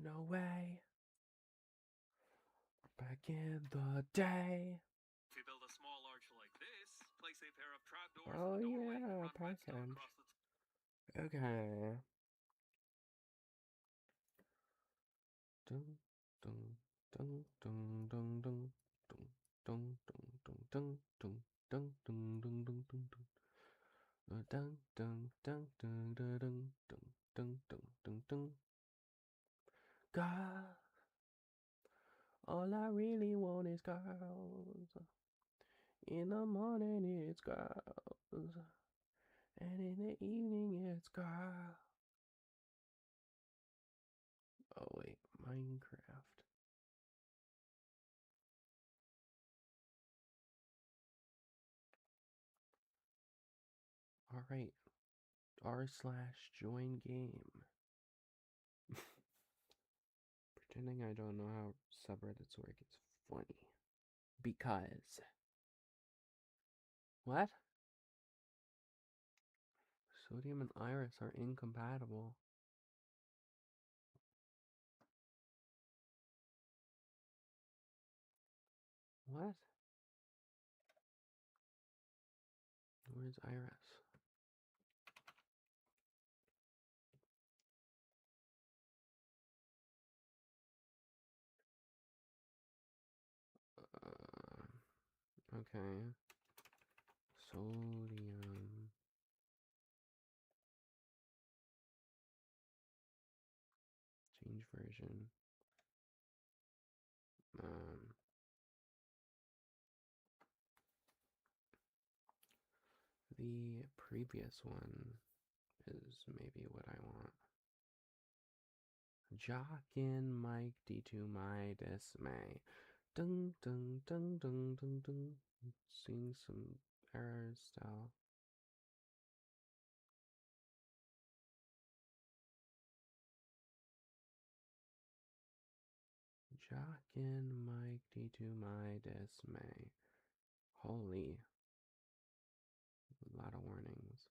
no way. Back in the day. To build a small arch like this, place a pair of trapdoors Oh in the doorway, yeah, run redstone package. across the Okay. Dun dun dun dun dun dun dun dun dun dun dun dun dun dun dun dun dun. Dun dun dun dun dun dun dun dun dun dun. God, all I really want is girls. In the morning it's girls, and in the evening it's girls. Oh wait, Minecraft. Alright, r/join game. Pretending I don't know how subreddits work is funny. Because. What? Sodium and iris are incompatible. What? Where's iris? Okay. Sodium. Change version. The previous one is maybe what I want. Jockin' Mike D to my dismay. Dun dun dun dun dun dun. Seeing some errors still. Jockin' Mike D to my dismay. Holy. A lot of warnings.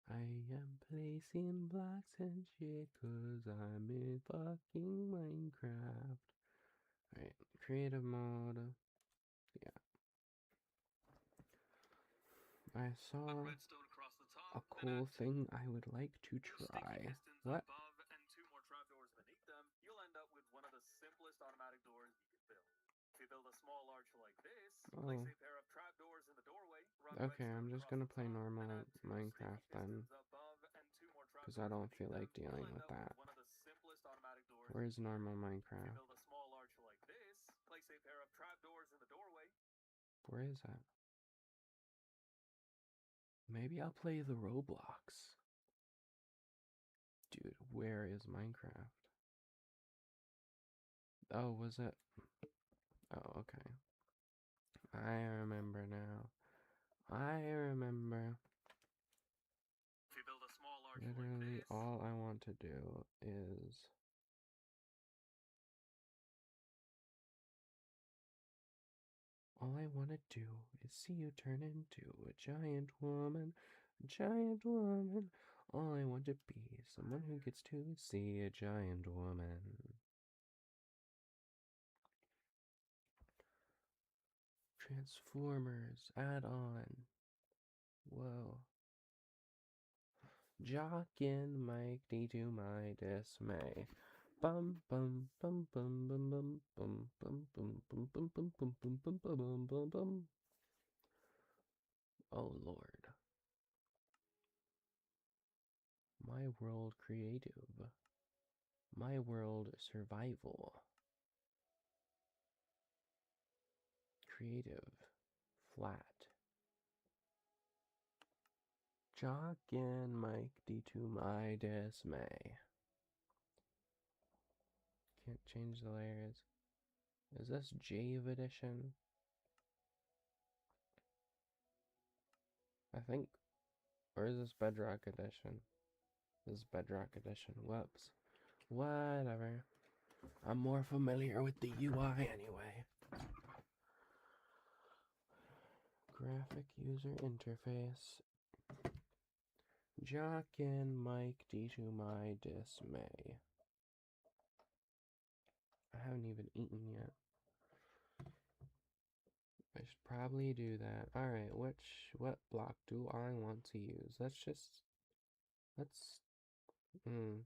I am placing blocks and shit cause I'm in fucking Minecraft. Alright, creative mode. Yeah. I saw a cool thing I would like to try. What? above and 2 more trapdoors beneath them, you'll end up with one of the simplest automatic doors you can build. To build a small arch like this, place a pair of trapdoors in the doorway, run Okay, I'm just gonna play and normal add 2 Minecraft then. above and 2 more Because I don't feel like you'll dealing end with up that. with one of the simplest automatic doors. Where's normal To Minecraft? build a small arch like this, place a pair of trapdoors in the doorway. Where is that? Maybe I'll play the Roblox. Dude, where is Minecraft? Oh, was it? Oh, okay. I remember now. I remember. To build a small arch Literally, like this, all I want to do is. All I want to do is see you turn into a giant woman. A giant woman. All I want to be is someone who gets to see a giant woman. Transformers add-on. Whoa. Jockin' Mike D to my dismay. Bum bum bum bum bum bum bum bum bum bum bum bum bum bum bum bum bum bum. Oh Lord. My world creative. My world survival. Creative. Flat. Jockin' Mike D to my dismay. Can't change the layers. Is this Jave edition? I think. Or is this Bedrock edition? This is Bedrock edition. Whoops. Whatever. I'm more familiar with the UI anyway. Graphic user interface. Jockin' Mike D to my dismay. haven't even eaten yet. I should probably do that. Alright, what block do I want to use? Let's go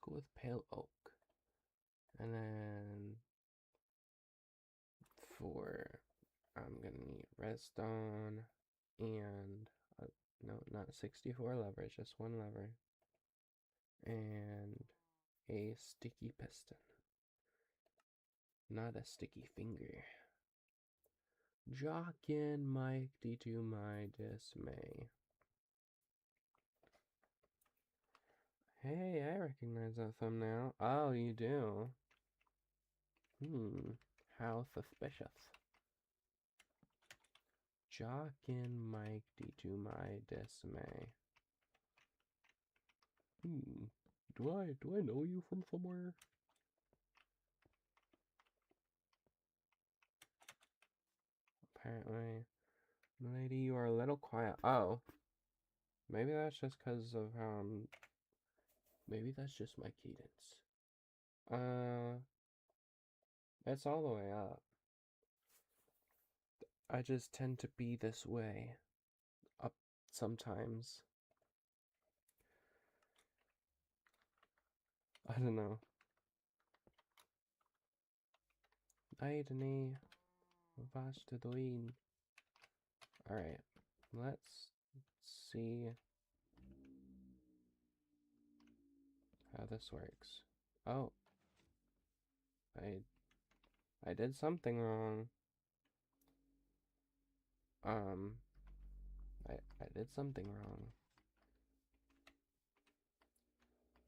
with pale oak. And then I'm gonna need redstone and no, not 64 levers, just one lever. And a sticky piston. Not a sticky finger. Jockin' Mike to my dismay. Hey, I recognize that thumbnail. Oh, you do? How suspicious. Jockin' Mike to my dismay. Do I know you from somewhere? Apparently. Lady, you are a little quiet. Oh. Maybe that's just because of how maybe that's just my cadence. It's all the way up. I just tend to be this way. Up sometimes. I don't know. Aidni. Vastadoin. Alright. Let's see how this works. Oh. I did something wrong. I did something wrong.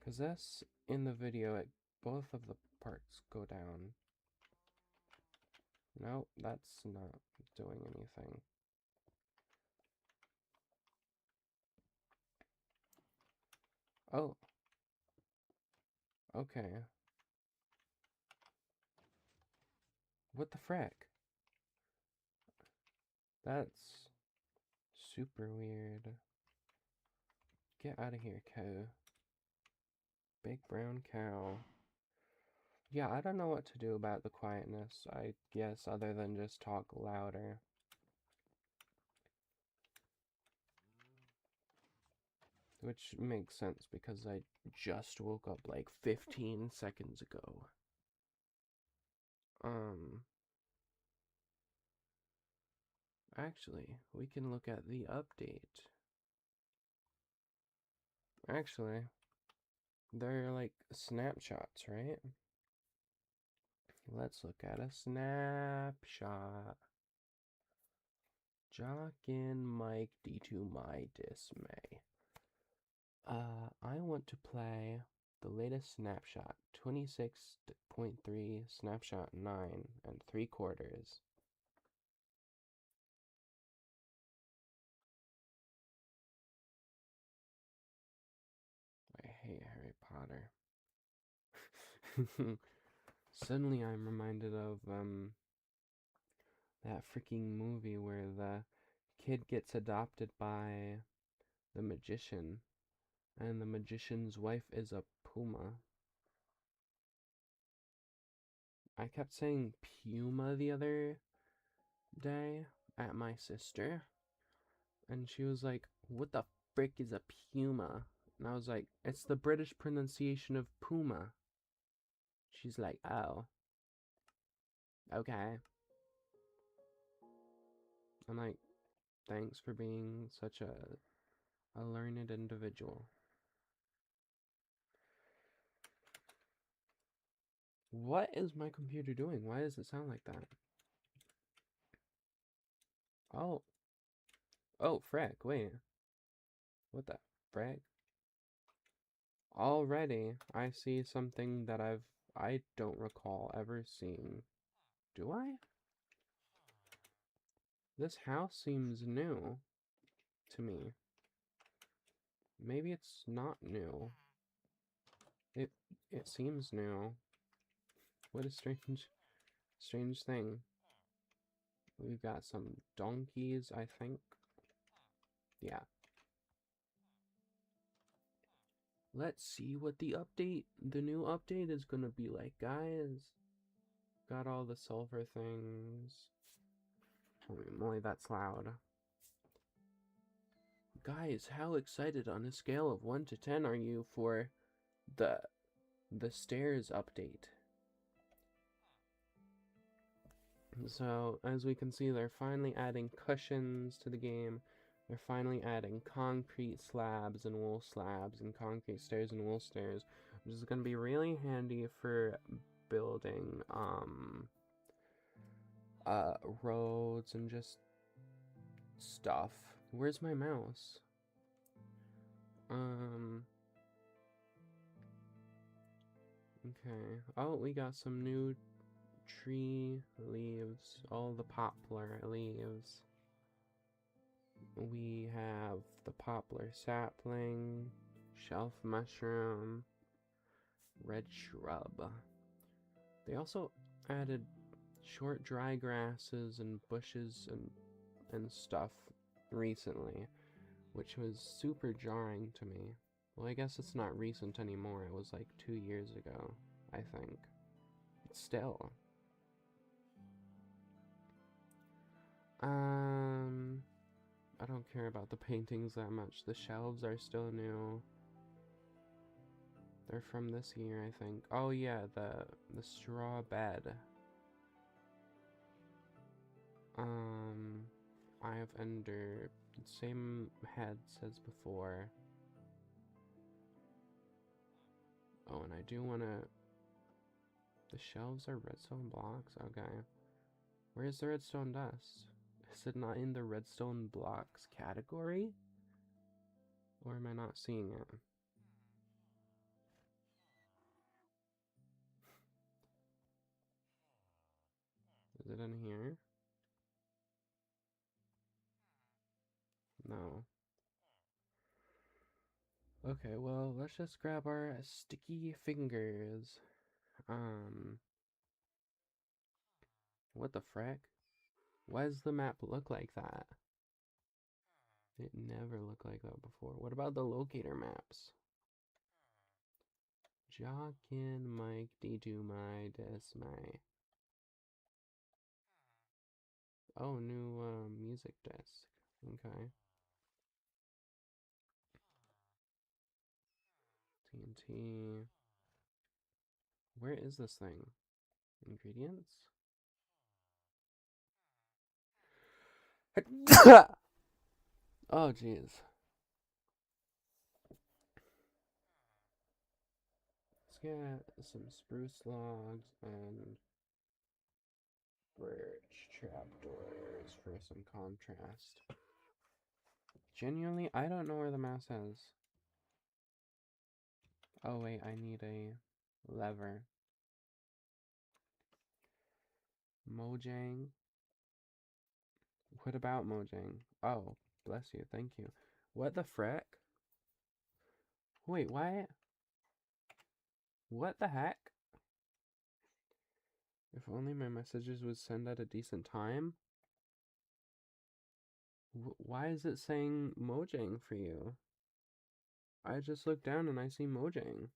Cause this, in the video, both of the parts go down. No, that's not doing anything. Oh. Okay. What the frick? That's super weird. Get out of here, cow. Big brown cow. Yeah, I don't know what to do about the quietness, I guess, other than just talk louder. Which makes sense because I just woke up like 15 seconds ago. Actually, we can look at the update. Actually, they're like snapshots, right? Let's look at a snapshot. Jockin' Mike to my dismay. I want to play the latest snapshot, 26.3 snapshot 9 and 3/4. I hate Harry Potter. Suddenly I'm reminded of that freaking movie where the kid gets adopted by the magician and the magician's wife is a puma. I kept saying puma the other day at my sister, and she was like, what the frick is a puma? And I was like, it's the British pronunciation of puma. She's like, oh, okay. I'm like, thanks for being such a learned individual. What is my computer doing? Why does it sound like that? Oh. Oh, frick, wait. What the frick? Already, I see something that I don't recall ever seeing. Do I? This house seems new to me. Maybe it's not new. It seems new. What a strange thing. We've got some donkeys, I think. Yeah. Let's see what the new update is gonna be like, guys. Got all the sulfur things. Holy moly, that's loud. Guys, how excited on a scale of 1 to 10 are you for the stairs update? So, as we can see, they're finally adding cushions to the game. They're finally adding concrete slabs and wool slabs and concrete stairs and wool stairs, which is going to be really handy for building roads and just stuff. Where's my mouse? Okay. Oh, we got some new tree leaves, all the poplar leaves. We have the poplar sapling, shelf mushroom, red shrub. They also added short dry grasses and bushes and stuff recently, which was super jarring to me. Well, I guess it's not recent anymore. It was like 2 years ago, I think. But still. I don't care about the paintings that much. The shelves are still new. They're from this year, I think. Oh yeah, the straw bed. I have under same heads as before. Oh, and I do wanna. The shelves are redstone blocks. Okay, where's the redstone dust? Is it not in the redstone blocks category? Or am I not seeing it? Is it in here? No. Okay, well, let's just grab our sticky fingers. What the frick? Why does the map look like that? It never looked like that before. What about the locator maps? Jockin, Mike, D2, my, Des, my. Oh, new music disc. Okay. TNT. Where is this thing? Ingredients? Oh, jeez. Let's get some spruce logs and birch trapdoors for some contrast. Genuinely, I don't know where the mouse is. Oh wait, I need a lever. Mojang. What about Mojang? Oh, bless you, thank you. What the frick? Wait, why? What the heck? If only my messages would send at a decent time. Why is it saying Mojang for you? I just looked down and I see Mojang.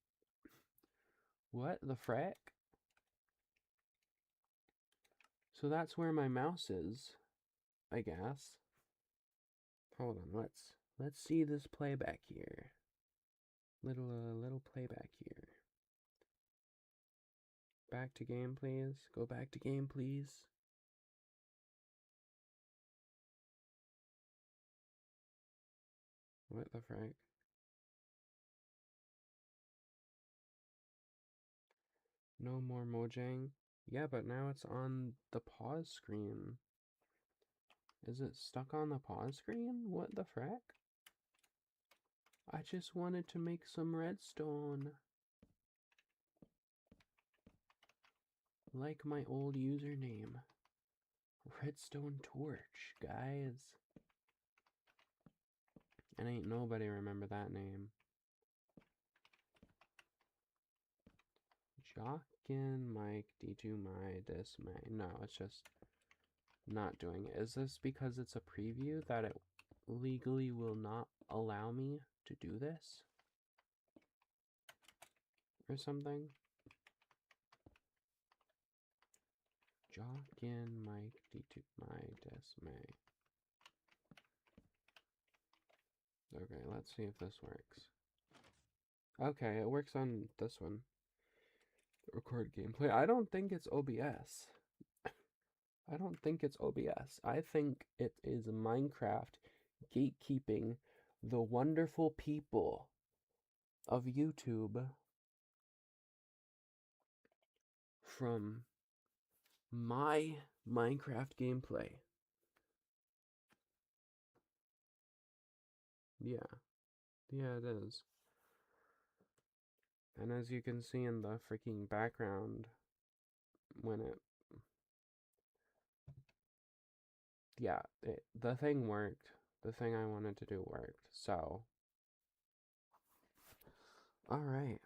What the frick? So that's where my mouse is, I guess. Hold on, let's see this playback here. Little playback here. Back to game, please. Go back to game, please. What the frick? No more Mojang. Yeah, but now it's on the pause screen. Is it stuck on the pause screen? What the frick? I just wanted to make some redstone. Like my old username. Redstone Torch, guys. And ain't nobody remember that name. Jockin, Mike, D2, my, this, my. No, it's just not doing it. Is this because it's a preview that it legally will not allow me to do this? or something. Jock in Mike D2 my dismay. Okay, let's see if this works. Okay, it works on this one. Record gameplay. I don't think it's OBS. I don't think it's OBS. I think it is Minecraft gatekeeping the wonderful people of YouTube from my Minecraft gameplay. Yeah. Yeah, it is. And as you can see in the freaking background, when it... Yeah, the thing worked. The thing I wanted to do worked. So... Alright.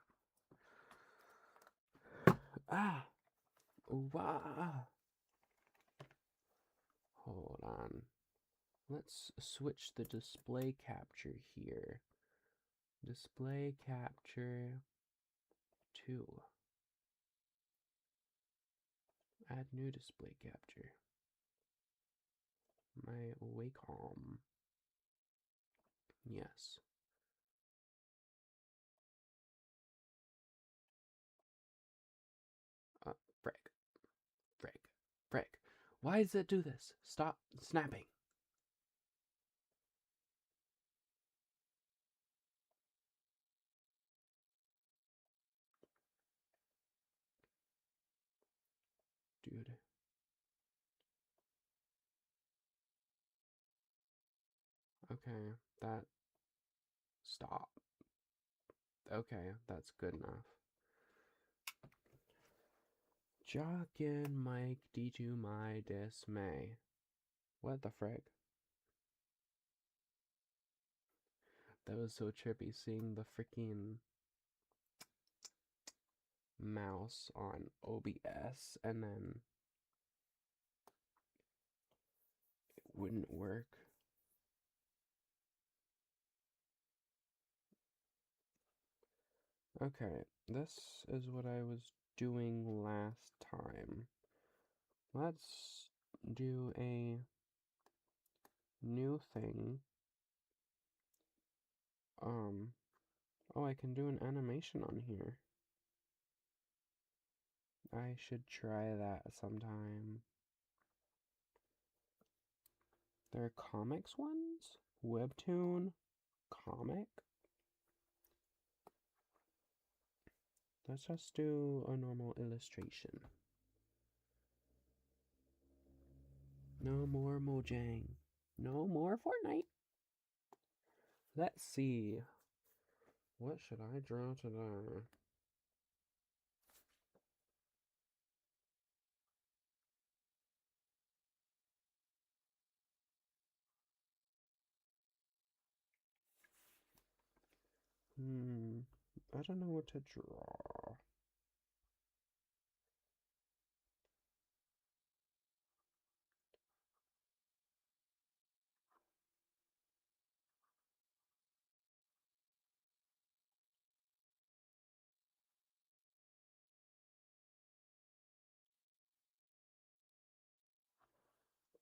Ah! Wow! Hold on. Let's switch the display capture here. Display capture 2. Add new display capture. My Wacom. Yes. Frick. Frick. Frick. Why does it do this? Stop snapping. Dude. Okay, that... Stop. Okay, that's good enough. Jockin' Mike D2 my dismay. What the frick? That was so trippy seeing the freaking mouse on OBS and then it wouldn't work. Okay, this is what I was doing last time. Let's do a new thing. Oh, I can do an animation on here. I should try that sometime. There are comics ones? Webtoon? Comic? Let's just do a normal illustration. No more Mojang. No more Fortnite. Let's see. What should I draw today? I don't know what to draw.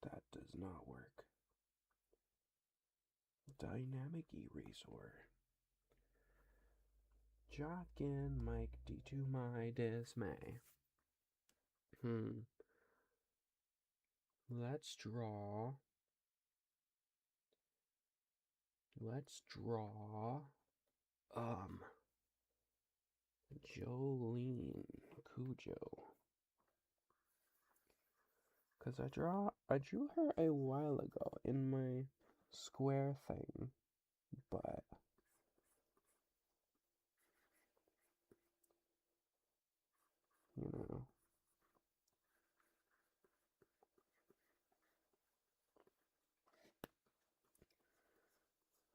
That does not work. Dynamic eraser. Jockin' Mike D2 my dismay. Let's draw. Jolene Cujo. Cause I drew her a while ago in my square thing, but you know.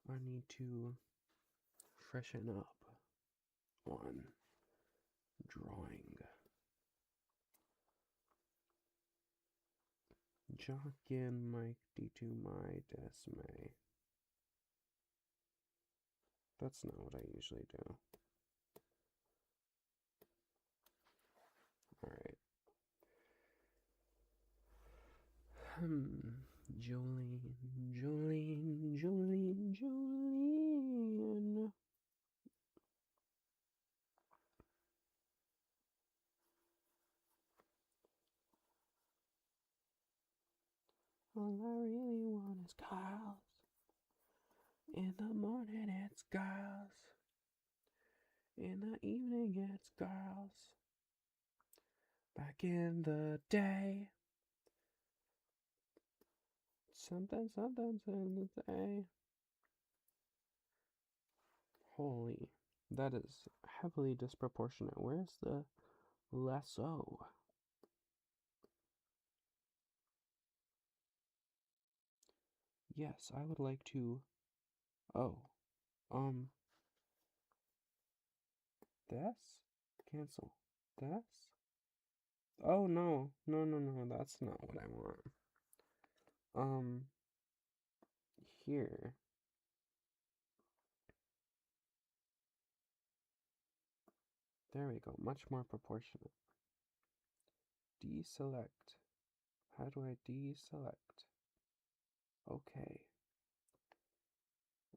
I need to freshen up on drawing. Jockin' Mike D2 my dismay. That's not what I usually do. Jolene, Jolene, Jolene, Jolene. All I really want is girls. In the morning it's girls. In the evening it's girls. Back in the day. Something in the day. Holy, that is heavily disproportionate. Where's the lasso? Yes, I would like to. Oh, this? Cancel. This? Oh no, that's not what I want. Here. There we go, much more proportionate. Deselect. How do I deselect? Okay.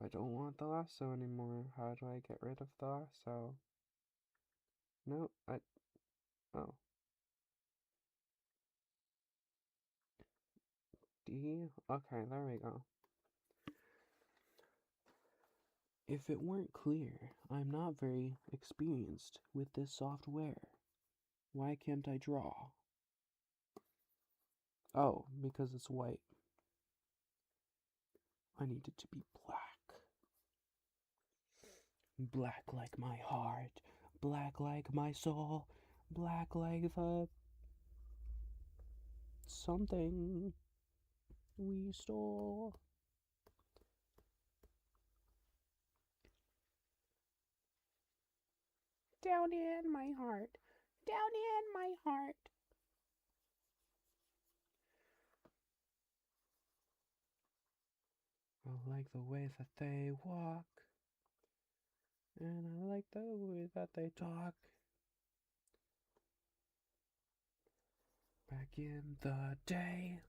I don't want the lasso anymore. How do I get rid of the lasso? No, oh. Okay, there we go. If it weren't clear, I'm not very experienced with this software. Why can't I draw? Oh, because it's white. I need it to be black. Black like my heart, black like my soul, black like the something we stole. Down in my heart, down in my heart. I like the way that they walk, and I like the way that they talk. Back in the day.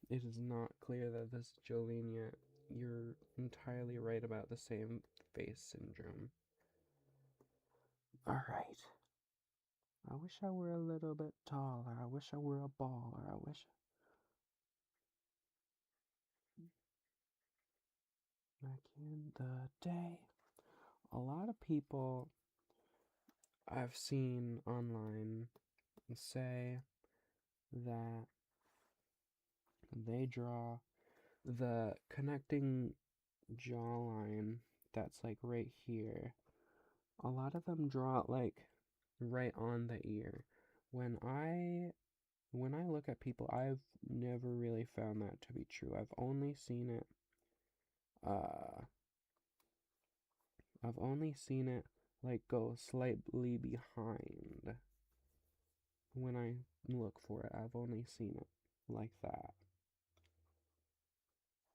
It is not clear that this is Jolene yet. You're entirely right about the same face syndrome. Alright. I wish I were a little bit taller. I wish I were a baller. I wish. Back in the day. A lot of people I've seen online say that they draw the connecting jawline that's like right here. A lot of them draw it like right on the ear. When I look at people, I've never really found that to be true. I've only seen it like go slightly behind. When I look for it, I've only seen it like that.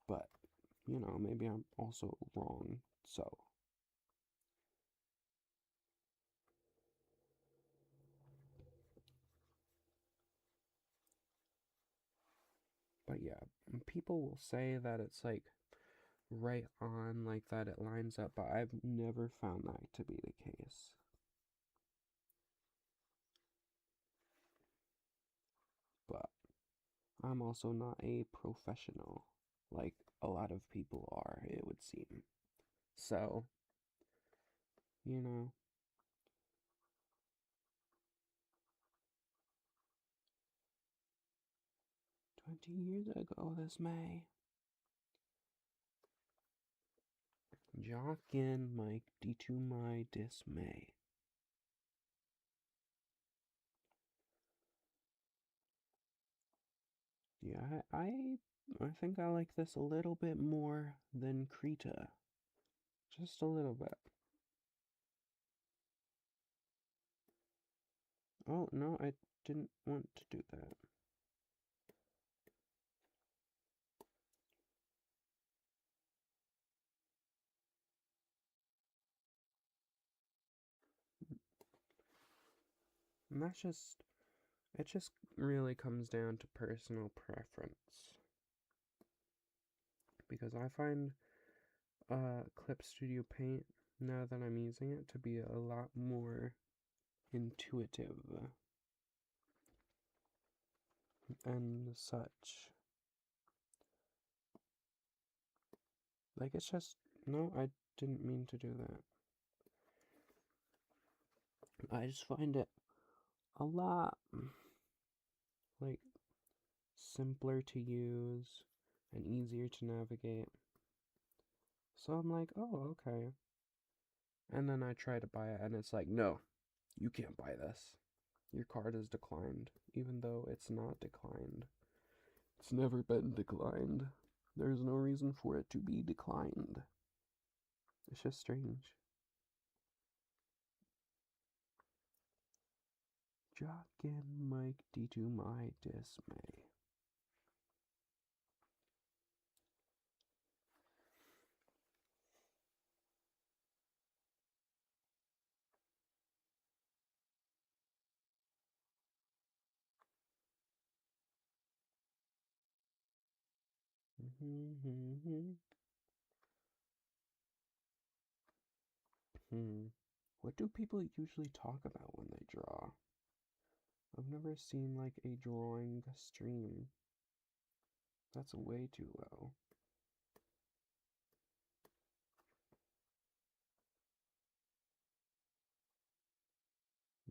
But, you know, maybe I'm also wrong, so. But yeah, people will say that it's like right on, like that it lines up, but I've never found that to be the case. But I'm also not a professional like a lot of people are, it would seem. So, you know. 20 years ago this May. Jockin mighty to my dismay. Yeah, I think I like this a little bit more than Krita. Just a little bit. Oh, no, I didn't want to do that. And it just really comes down to personal preference. Because I find Clip Studio Paint, now that I'm using it, to be a lot more intuitive and such. Like, it's just, no, I didn't mean to do that. I just find it a lot, like, simpler to use and easier to navigate. So I'm like, oh, okay. And then I try to buy it, and it's like, no, you can't buy this. Your card is declined, even though it's not declined. It's never been declined. There's no reason for it to be declined. It's just strange. Jock and Mike D to my dismay. What do people usually talk about when they draw? I've never seen like a drawing stream. That's way too low.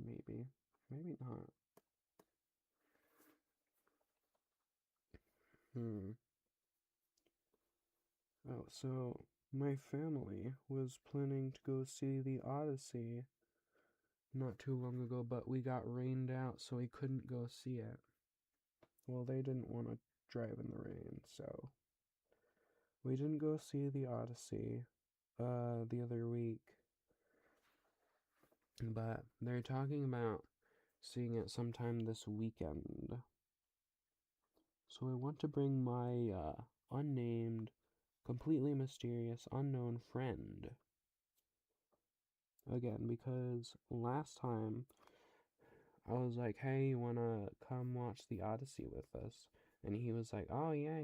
Maybe. Maybe not. Oh, so my family was planning to go see the Odyssey not too long ago, but we got rained out, so we couldn't go see it. Well, they didn't want to drive in the rain, so we didn't go see the Odyssey the other week. But they're talking about seeing it sometime this weekend. So I want to bring my unnamed, completely mysterious, unknown friend again, because last time I was like, hey, you wanna come watch the Odyssey with us? And he was like, oh, yeah,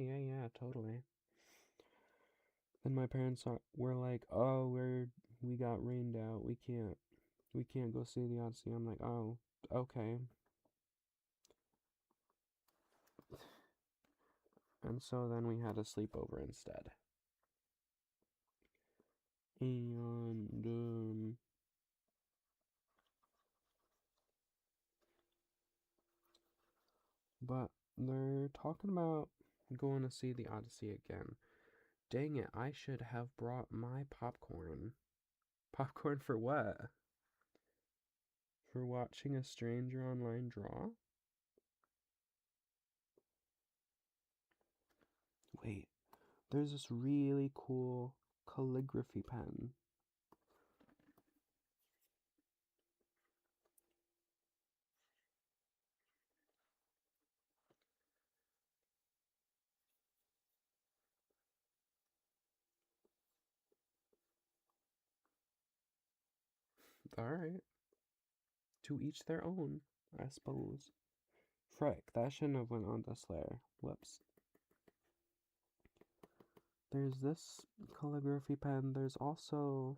totally. Then my parents were like, oh, we got rained out, we can't go see the Odyssey. I'm like, oh, okay. And so then we had a sleepover instead. And but they're talking about going to see the Odyssey again. Dang it, I should have brought my popcorn. Popcorn for what? For watching a stranger online draw? Wait, there's this really cool calligraphy pen. Alright. To each their own, I suppose. Frick, that shouldn't have went on this layer. Whoops. There's this calligraphy pen. There's also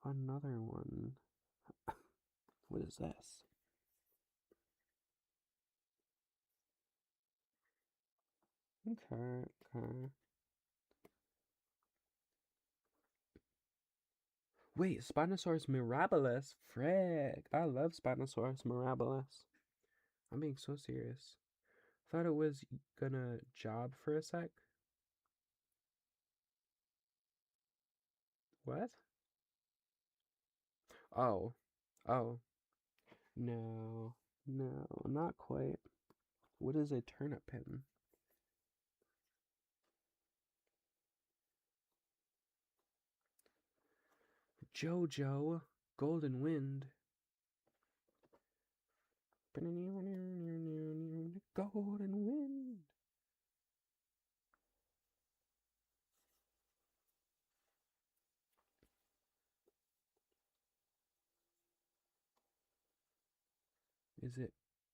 another one. What is this? Okay. Wait, Spinosaurus mirabilis? Frick, I love Spinosaurus mirabilis. I'm being so serious. Thought it was gonna job for a sec. What? Oh. Oh. No. No, not quite. What is a turnip pin? Jojo, Golden Wind. Golden Wind. Is it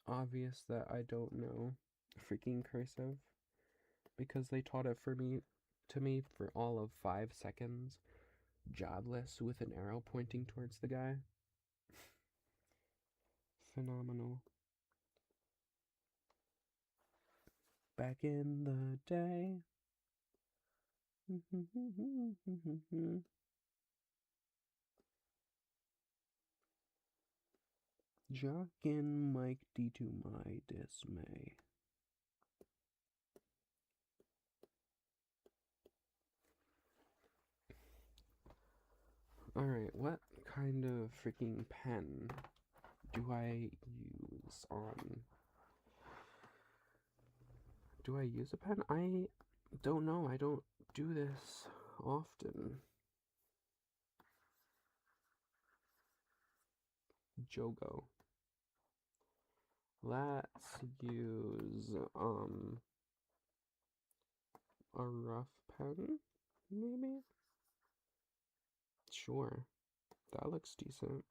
obvious that I don't know freaking cursive? Because they taught it to me for all of 5 seconds, jobless with an arrow pointing towards the guy. Phenomenal. Back in the day. Jock and Mike D to my dismay. Alright, what kind of freaking pen do I use on... Do I use a pen? I don't know. I don't do this often. Jogo. Let's use a rough pen, maybe? Sure. That looks decent.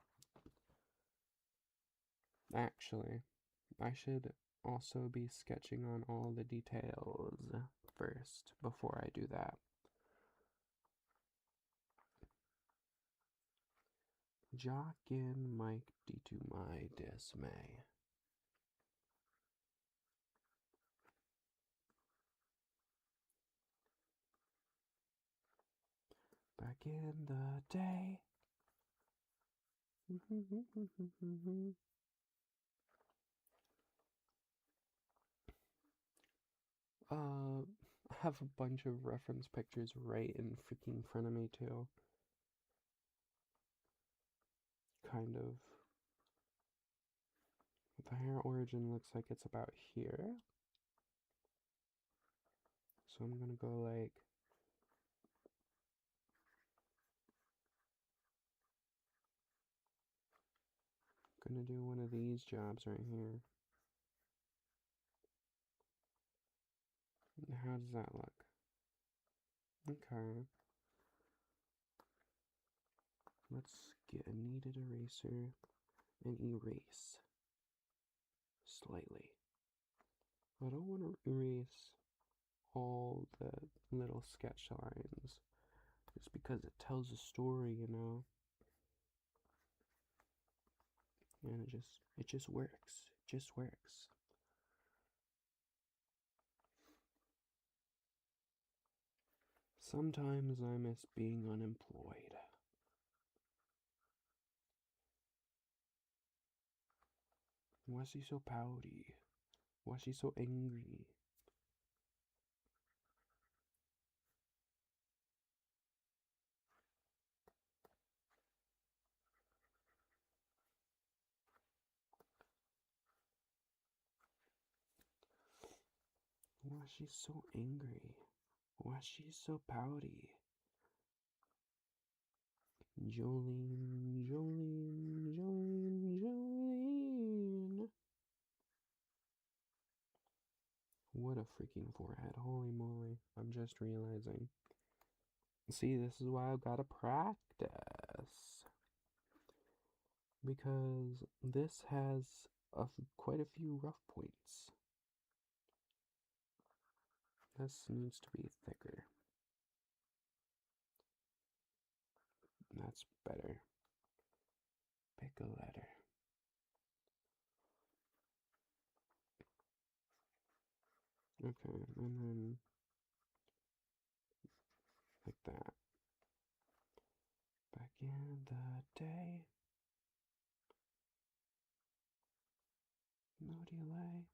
Actually, I should also be sketching on all the details first before I do that. Jock and Mike D to my dismay. Back in the day. I have a bunch of reference pictures right in freaking front of me too. Kind of. The hair origin looks like it's about here. So I'm gonna go like... Gonna do one of these jobs right here. How does that look? Okay. Let's get a kneaded eraser and erase slightly. I don't want to erase all the little sketch lines just because it tells a story, you know. And it just works. It just works. Sometimes I miss being unemployed. Why is she so pouty? Why is she so angry? Why is she so angry? Why is she so pouty? Jolene, Jolene, Jolene, Jolene. What a freaking forehead. Holy moly. I'm just realizing. See, this is why I've got to practice. Because this has quite a few rough points. This needs to be thicker. That's better. Pick a letter. Okay, and then like that. Back in the day. No delay.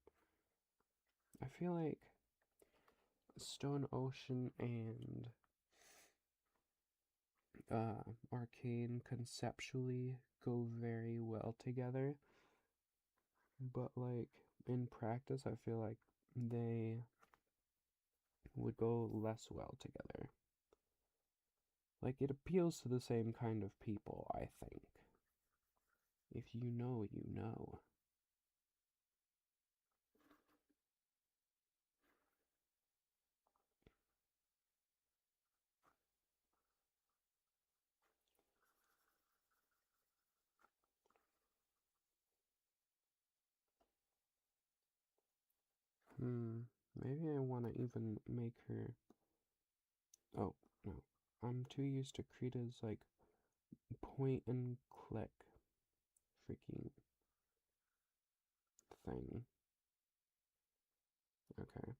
I feel like Stone Ocean and Arcane conceptually go very well together, but like in practice, I feel like they would go less well together. Like it appeals to the same kind of people, I think. If you know, you know. Maybe I want to even make her... Oh, no. I'm too used to Krita's, like, point and click freaking thing. Okay.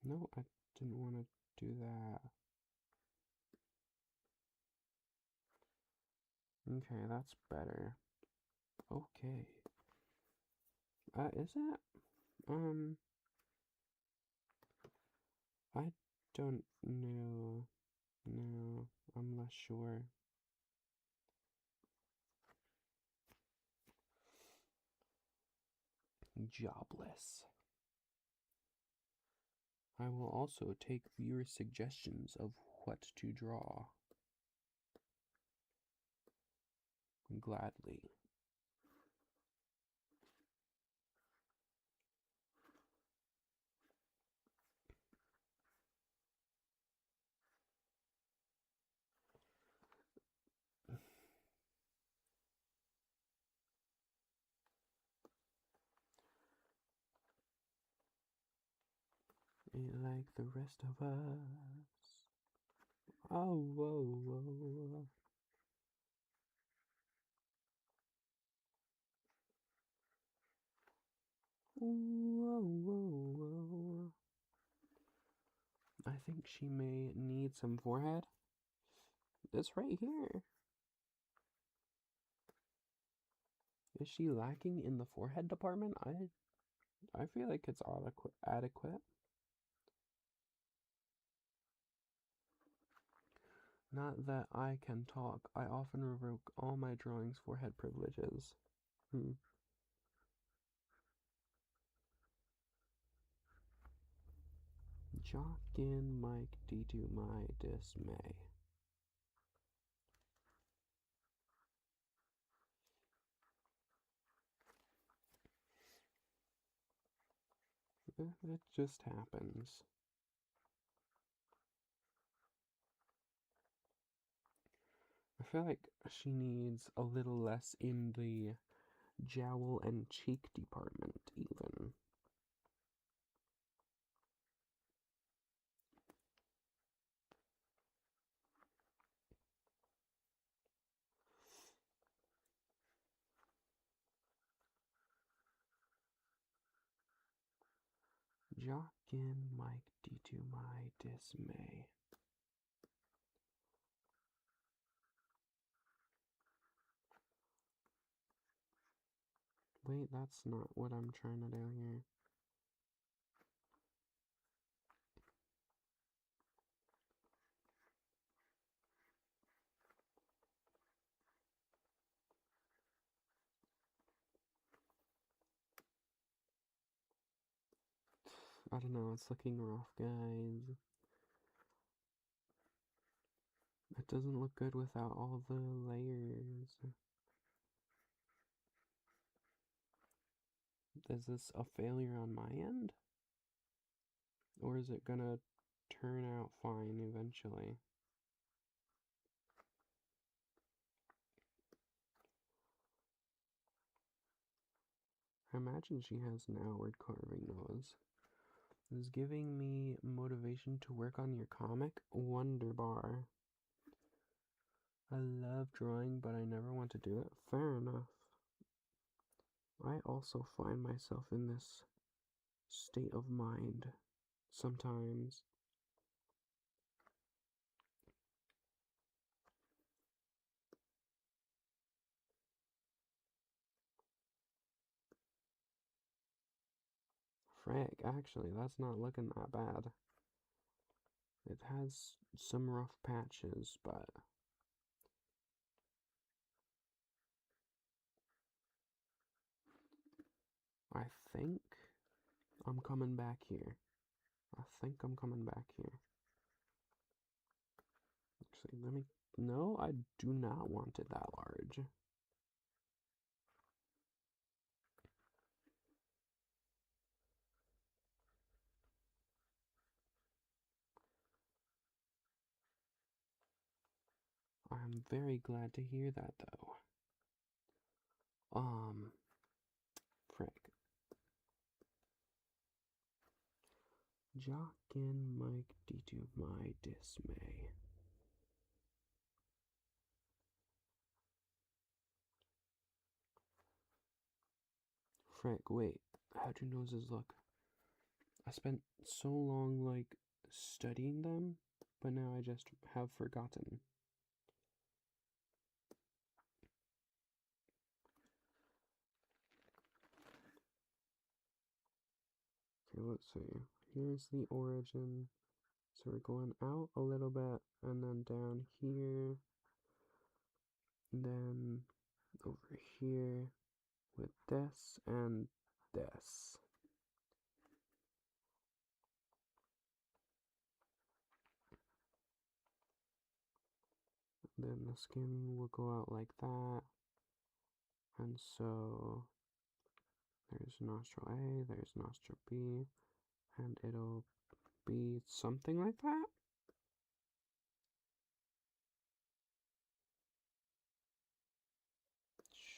No, I didn't want to do that. Okay, that's better. Okay. Is that? I don't know. No, I'm less sure. Jobless. I will also take viewer suggestions of what to draw. Gladly. Ain't like the rest of us. Oh, whoa, whoa. Whoa, whoa, whoa. I think she may need some forehead. It's right here. Is she lacking in the forehead department? I feel like it's adequate. Not that I can talk. I often revoke all my drawings' forehead privileges. Jockin Mike D to my dismay. It just happens. I feel like she needs a little less in the jowl and cheek department, even. Jockin Mike D to my dismay. Wait, that's not what I'm trying to do here. I don't know, it's looking rough, guys. It doesn't look good without all the layers. Is this a failure on my end? Or is it gonna turn out fine eventually? I imagine she has an outward carving nose. Is giving me motivation to work on your comic? Wonderbar. I love drawing, but I never want to do it. Fair enough. I also find myself in this state of mind sometimes. Frick, actually, that's not looking that bad. It has some rough patches, but I think I'm coming back here. I think I'm coming back here. Actually, let me... No, I do not want it that large. I'm very glad to hear that, though. Frick. Jock and Mike to my dismay. Frank, wait, how'd your noses look? I spent so long, like, studying them, but now I just have forgotten. Okay, let's see. Here's the origin. So we're going out a little bit, and then down here, then over here with this and this. Then the skin will go out like that. And so there's nostril A, there's nostril B, and it'll be something like that.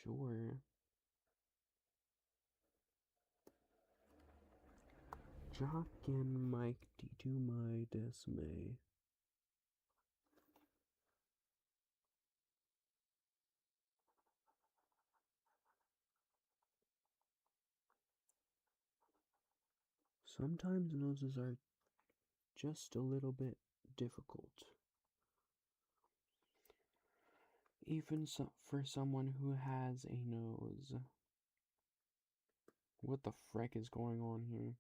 Sure. Jock and Mike to my dismay. Sometimes noses are just a little bit difficult. Even for someone who has a nose. What the frick is going on here?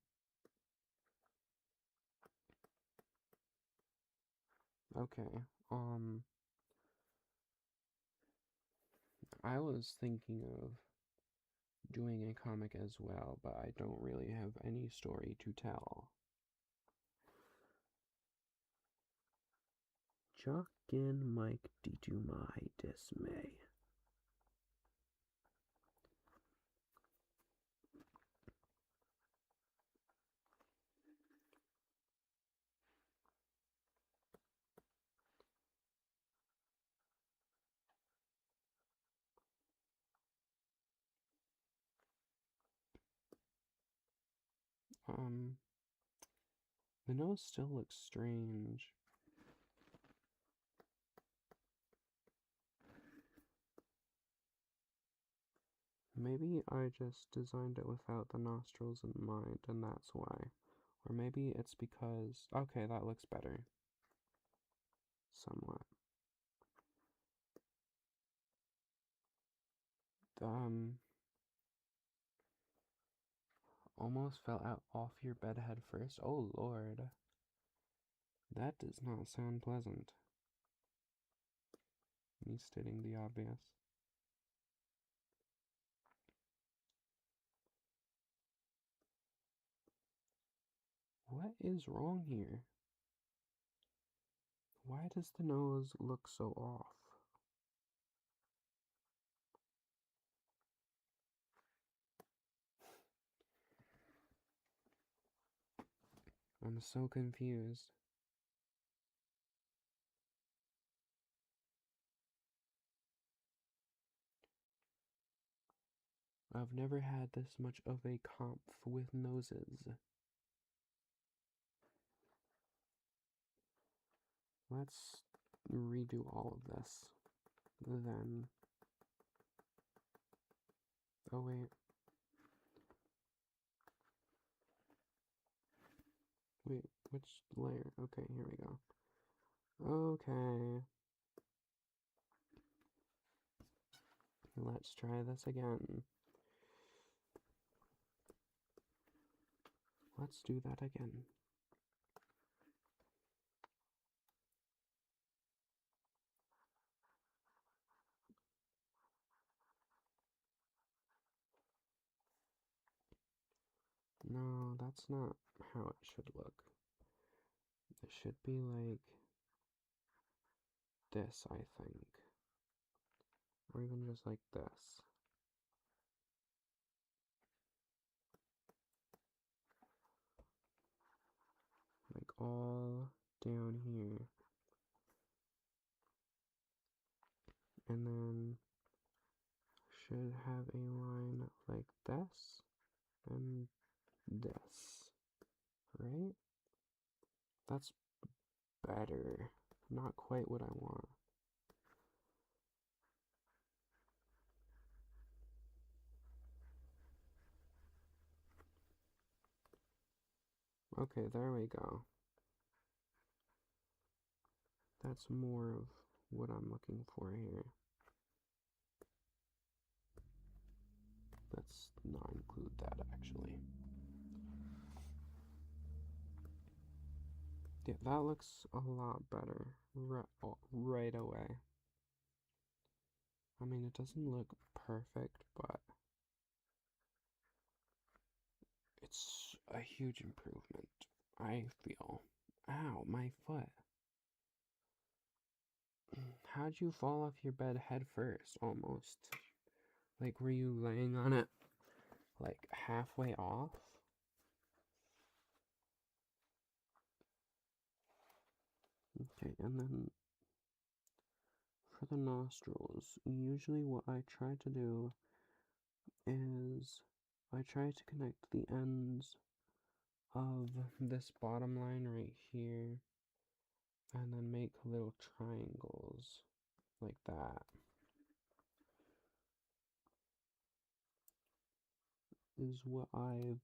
Okay, I was thinking of doing a comic as well, but I don't really have any story to tell. Jock and Mike to my dismay. The nose still looks strange. Maybe I just designed it without the nostrils in mind, and that's why. Or maybe it's because... Okay, that looks better. Somewhat. Almost fell out off your bed head first. Oh, Lord. That does not sound pleasant. Me stating the obvious. What is wrong here? Why does the nose look so off? I'm so confused. I've never had this much of a comp with noses. Let's redo all of this. Then... Oh, wait. Wait, which layer? Okay, here we go. Okay. Let's try this again. Let's do that again. No, that's not how it should look. It should be like this, I think. Or even just like this. Like all down here. And then should have a line like this and this, right? That's better. Not quite what I want. Okay, there we go. That's more of what I'm looking for here. Let's not include that, actually. Yeah, that looks a lot better right away. I mean, it doesn't look perfect, but it's a huge improvement, I feel. Ow, my foot. How'd you fall off your bed head first, almost? Like, were you laying on it, like, halfway off? Okay, and then for the nostrils, usually what I try to do is I try to connect the ends of this bottom line right here and then make little triangles like that. Is what I've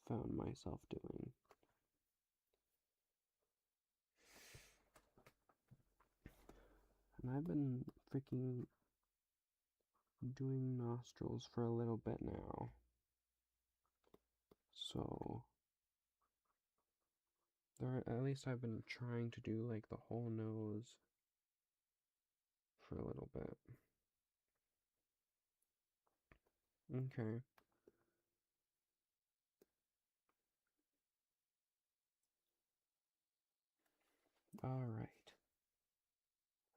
found myself doing. And I've been freaking doing nostrils for a little bit now. So, at least I've been trying to do like the whole nose for a little bit. Okay. Alright.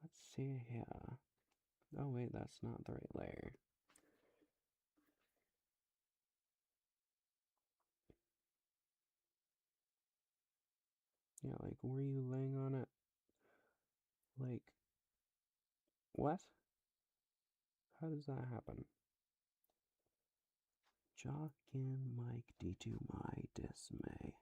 Let's see here. Oh wait, that's not the right layer. Yeah, like, were you laying on it? Like, what? How does that happen? Jock and Mike D to my dismay.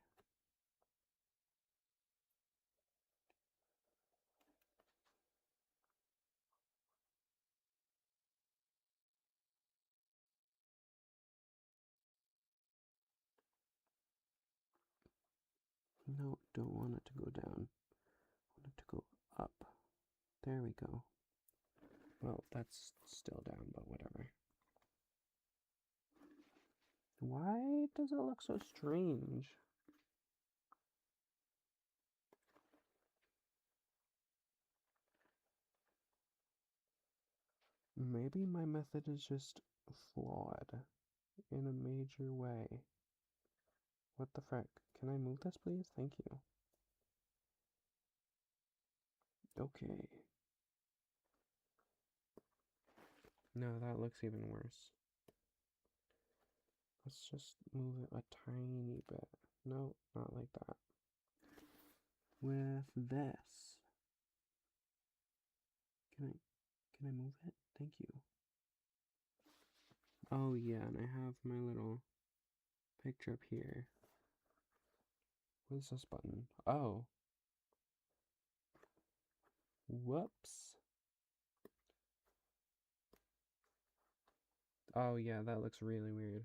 No, don't want it to go down. Want it to go up. There we go. Well, that's still down, but whatever. Why does it look so strange? Maybe my method is just flawed in a major way. What the frick? Can I move this, please? Thank you. Okay. No, that looks even worse. Let's just move it a tiny bit. No, not like that. With this. Can I move it? Thank you. Oh yeah, and I have my little picture up here. What is this button? Oh. Whoops. Oh yeah, that looks really weird.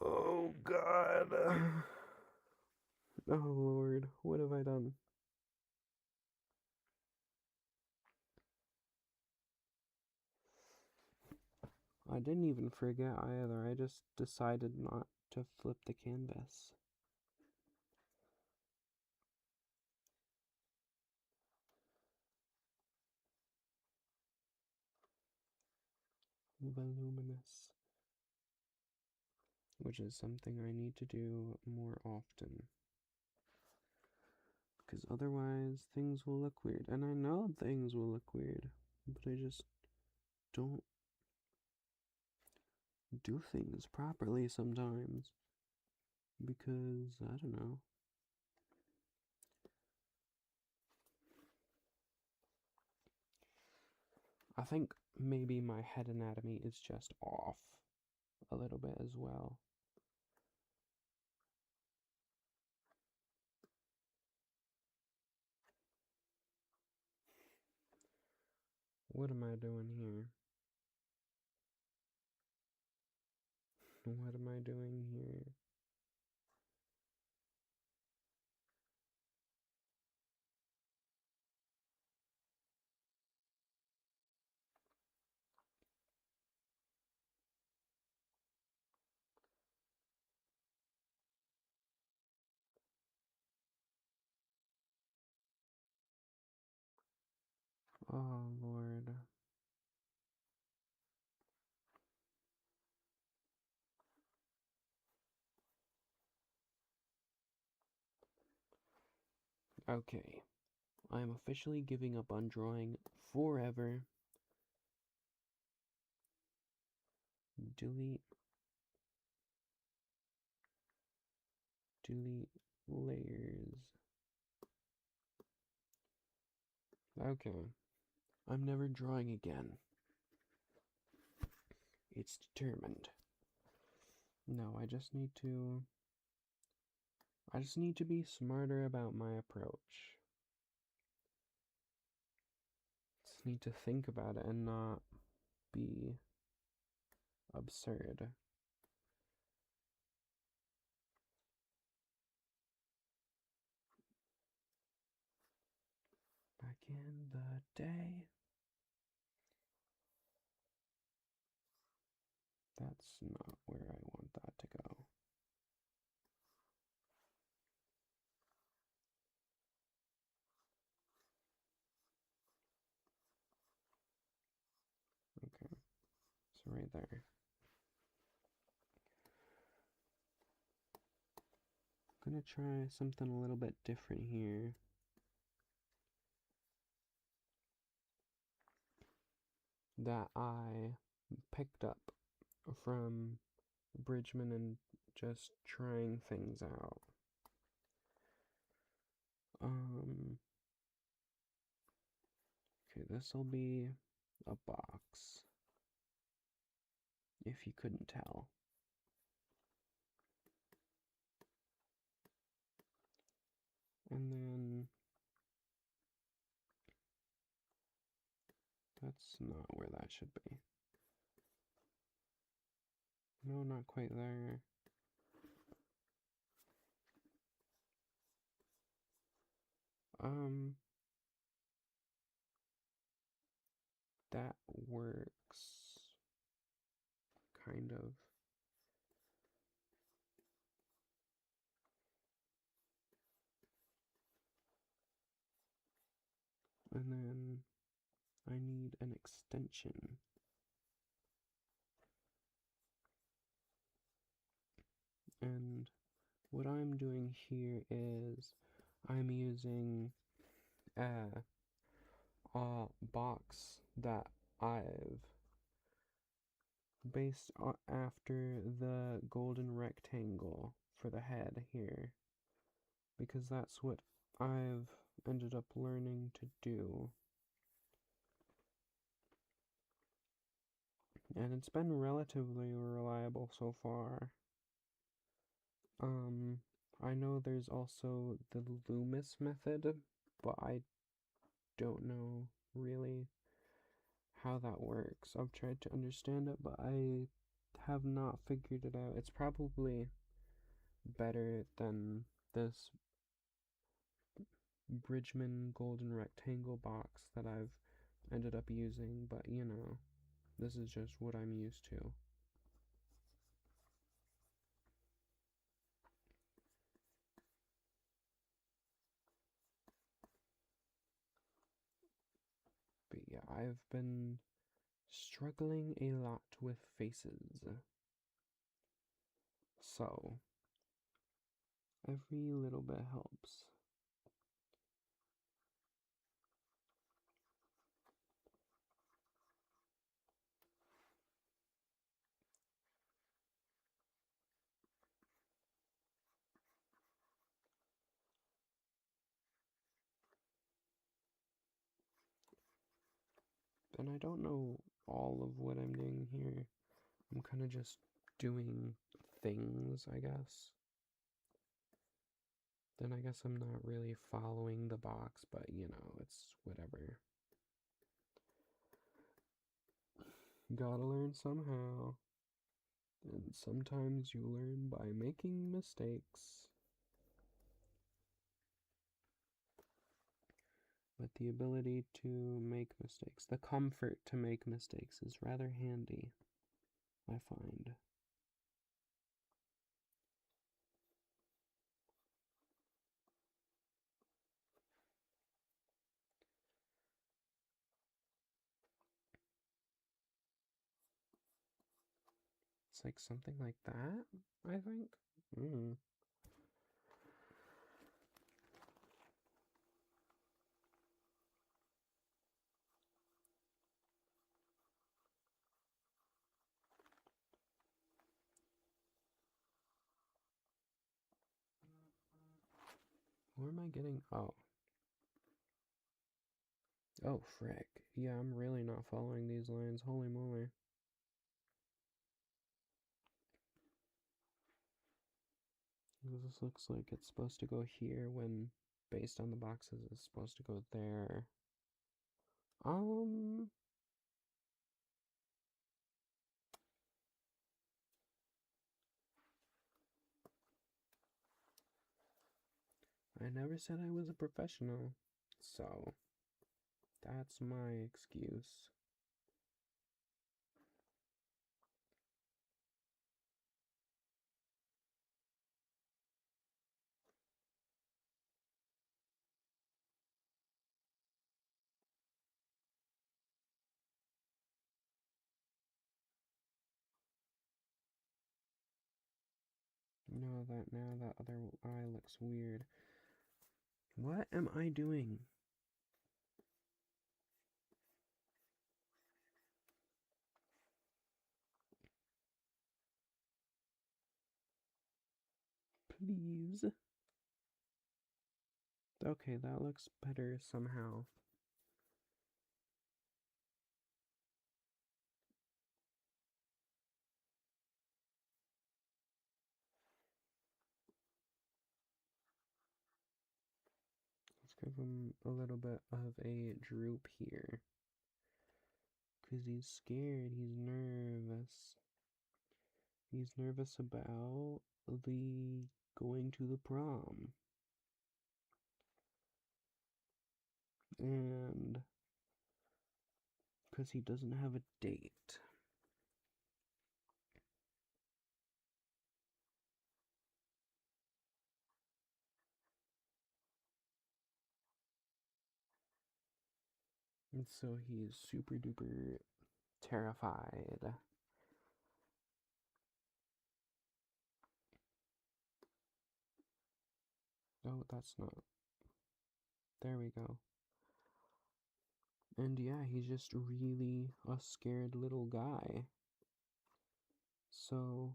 Oh god. Oh lord, what have I done? I didn't even forget either. I just decided not to flip the canvas. Voluminous. Which is something I need to do more often. Because otherwise, things will look weird. And I know things will look weird, but I just don't do things properly sometimes. Because, I don't know. I think maybe my head anatomy is just off a little bit as well. What am I doing here? What am I doing here? Oh, Lord. Okay. I am officially giving up on drawing forever. Delete. Delete layers. Okay. I'm never drawing again. It's determined. No, I just need to be smarter about my approach. Just need to think about it and not be absurd. Back in the day. That's not where I want that to go. Okay, so right there. I'm gonna try something a little bit different here. That I picked up from Bridgman and just trying things out. Okay, this'll be a box, if you couldn't tell. And then that's not where that should be. No, not quite there. That works, kind of. And then I need an extension. And what I'm doing here is I'm using a box that I've based after the golden rectangle for the head here, because that's what I've ended up learning to do. And it's been relatively reliable so far. I know there's also the Loomis method, but I don't know really how that works. I've tried to understand it, but I have not figured it out. It's probably better than this Bridgman golden rectangle box that I've ended up using, but you know, this is just what I'm used to. But yeah, I've been struggling a lot with faces. So, every little bit helps. And I don't know all of what I'm doing here. I'm kind of just doing things, I guess. Then I guess I'm not really following the box, but you know, it's whatever. Gotta learn somehow. And sometimes you learn by making mistakes. But the ability to make mistakes, the comfort to make mistakes is rather handy, I find. It's like something like that, I think. Where am I getting? Oh. Oh, frick. Yeah, I'm really not following these lines. Holy moly. This looks like it's supposed to go here when, based on the boxes, it's supposed to go there. I never said I was a professional, so that's my excuse. No, now that other eye looks weird. What am I doing? Please. Okay, that looks better somehow. Let's give him a little bit of a droop here. Because he's scared, he's nervous. He's nervous about the going to the prom. And because he doesn't have a date. And so he's super duper terrified. Oh, that's not. There we go. And yeah, he's just really a scared little guy. So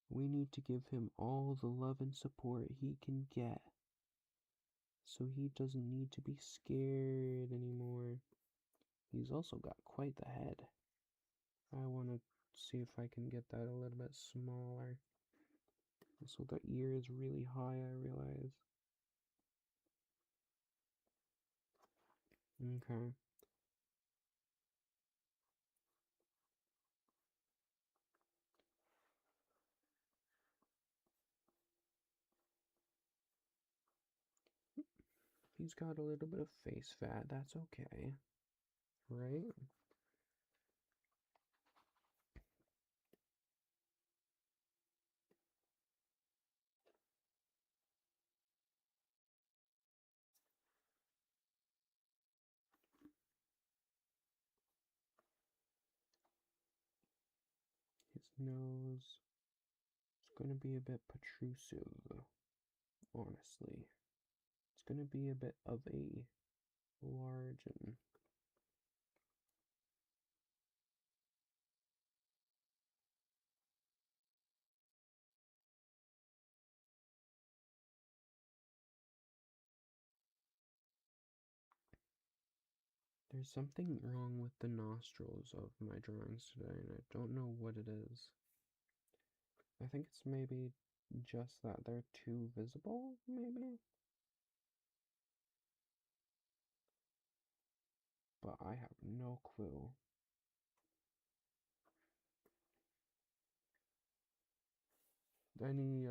we need to give him all the love and support he can get. So he doesn't need to be scared anymore. He's also got quite the head. I want to see if I can get that a little bit smaller. So the ear is really high, I realize. Okay. He's got a little bit of face fat, that's okay. Right? His nose is going to be a bit protrusive, honestly. It's going to be a bit of a large and there's something wrong with the nostrils of my drawings today, and I don't know what it is. I think it's maybe just that they're too visible, maybe? But I have no clue. any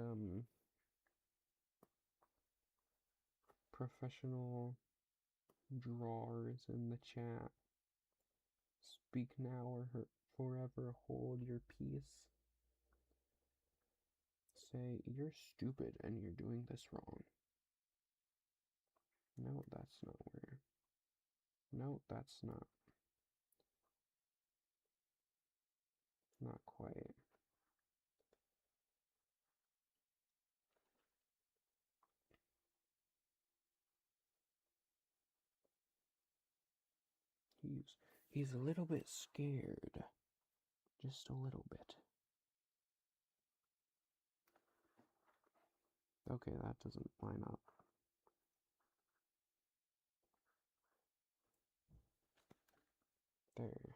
professional drawers in the chat, speak now or forever hold your peace. Say, you're stupid and you're doing this wrong. No, that's not where. No, that's not. Not quite. He's a little bit scared. Just a little bit. Okay, that doesn't line up. There.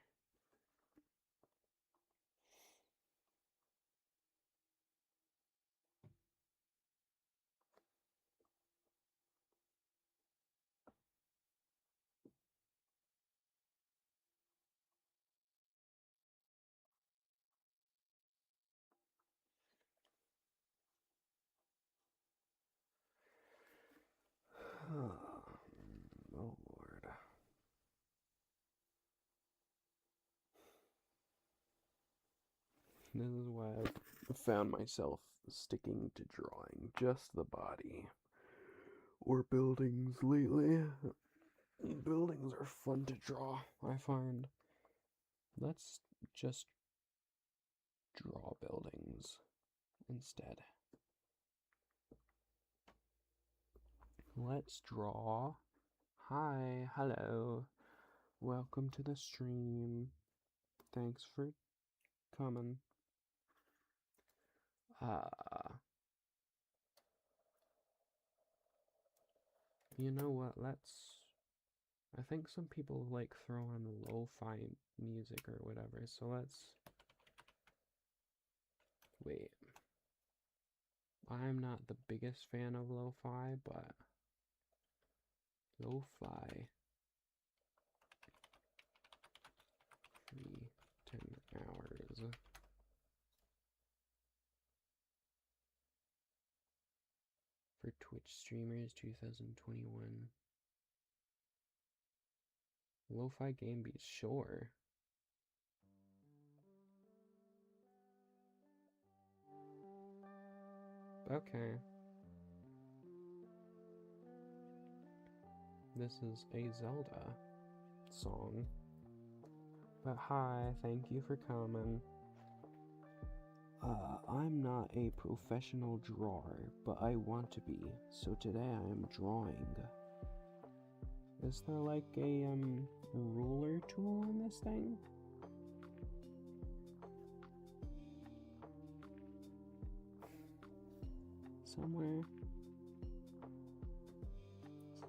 Oh Lord. This is why I've found myself sticking to drawing just the body or buildings lately. Buildings are fun to draw, I find. Let's just draw buildings instead. Let's draw. Hi, hello. Welcome to the stream. Thanks for coming. You know what, I think some people like throw on lo-fi music or whatever, so let's... Wait. I'm not the biggest fan of lo-fi, but... Lo-fi. Free 10 hours. For Twitch streamers 2021. Lo-fi game beats, sure. Okay. This is a Zelda song. But hi, thank you for coming. I'm not a professional drawer, but I want to be, so today I am drawing. Is there like a ruler tool on this thing? Somewhere.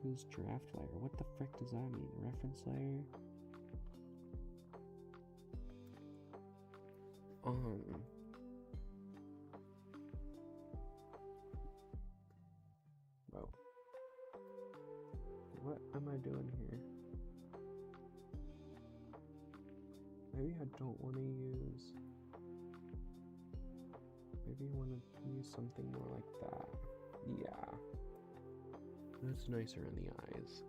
This is draft layer. What the frick does that mean? Reference layer? Whoa. What am I doing here? Maybe I don't want to use... Maybe I want to use something more like that. Yeah. That's nicer on the eyes.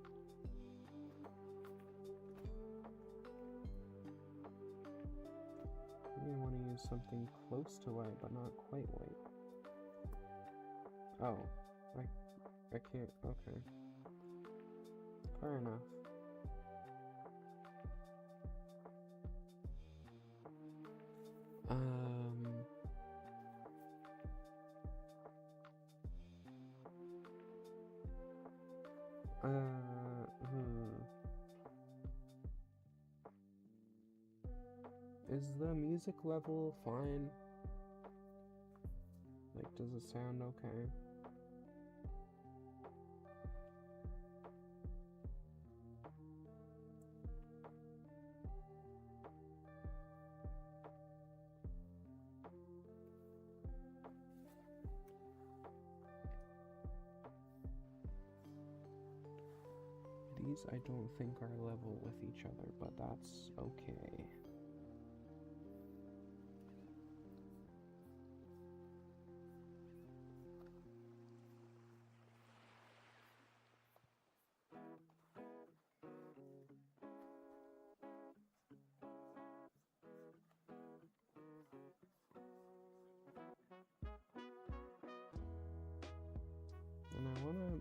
Maybe I want to use something close to white, but not quite white. Oh. I can't... Okay. Fair enough. Is the music level fine? Like, does it sound okay? These I don't think are level with each other, but that's okay.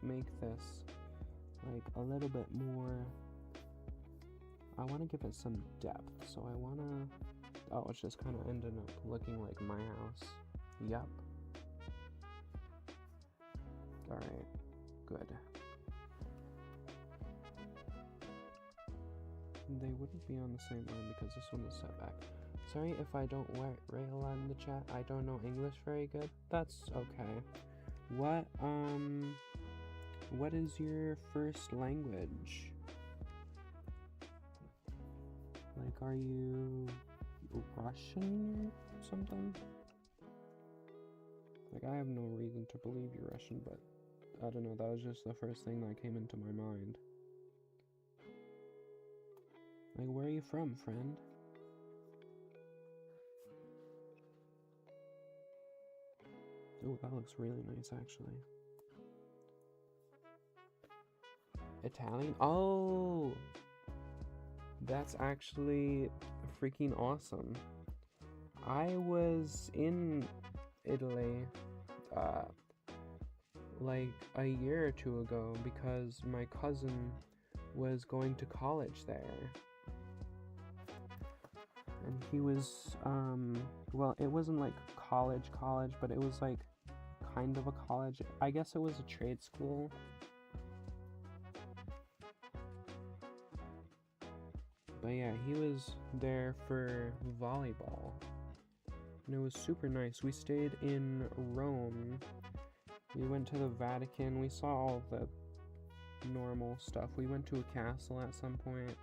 make this like a little bit more. I want to give it some depth, so I want to. Oh, it's just kind of ended up looking like my house. Yup. Alright, good. They wouldn't be on the same line because this one is set back. Sorry if I don't rail on the chat. I don't know English very good. That's okay. What is your first language? Like, are you Russian or something? Like, I have no reason to believe you're Russian, but I don't know, that was just the first thing that came into my mind. Like, where are you from, friend? Oh, that looks really nice, actually. Italian? Oh! That's actually freaking awesome. I was in Italy, like a year or two ago because my cousin was going to college there. And he was, well, it wasn't like college, but it was like kind of a college. I guess it was a trade school. But yeah, he was there for volleyball. And it was super nice. We stayed in Rome. We went to the Vatican. We saw all the normal stuff. We went to a castle at some point.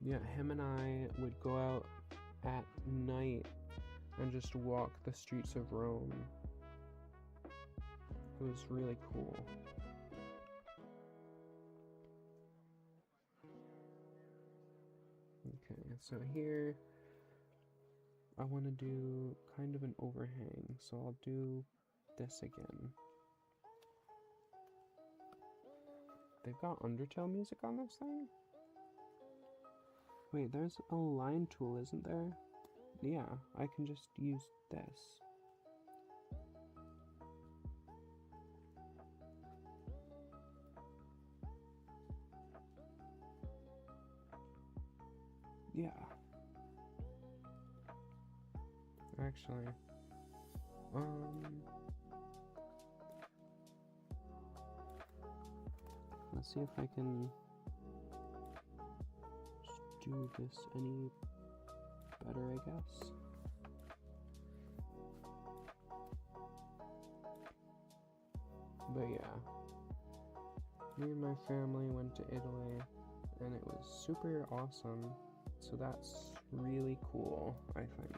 Yeah, him and I would go out at night and just walk the streets of Rome. It was really cool. Okay, so here I want to do kind of an overhang, so I'll do this again. They've got Undertale music on this thing? Wait, there's a line tool, isn't there? Yeah, I can just use this. Yeah. Actually, let's see if I can just do this any better, I guess. But yeah, me and my family went to Italy and it was super awesome. So that's really cool, I think.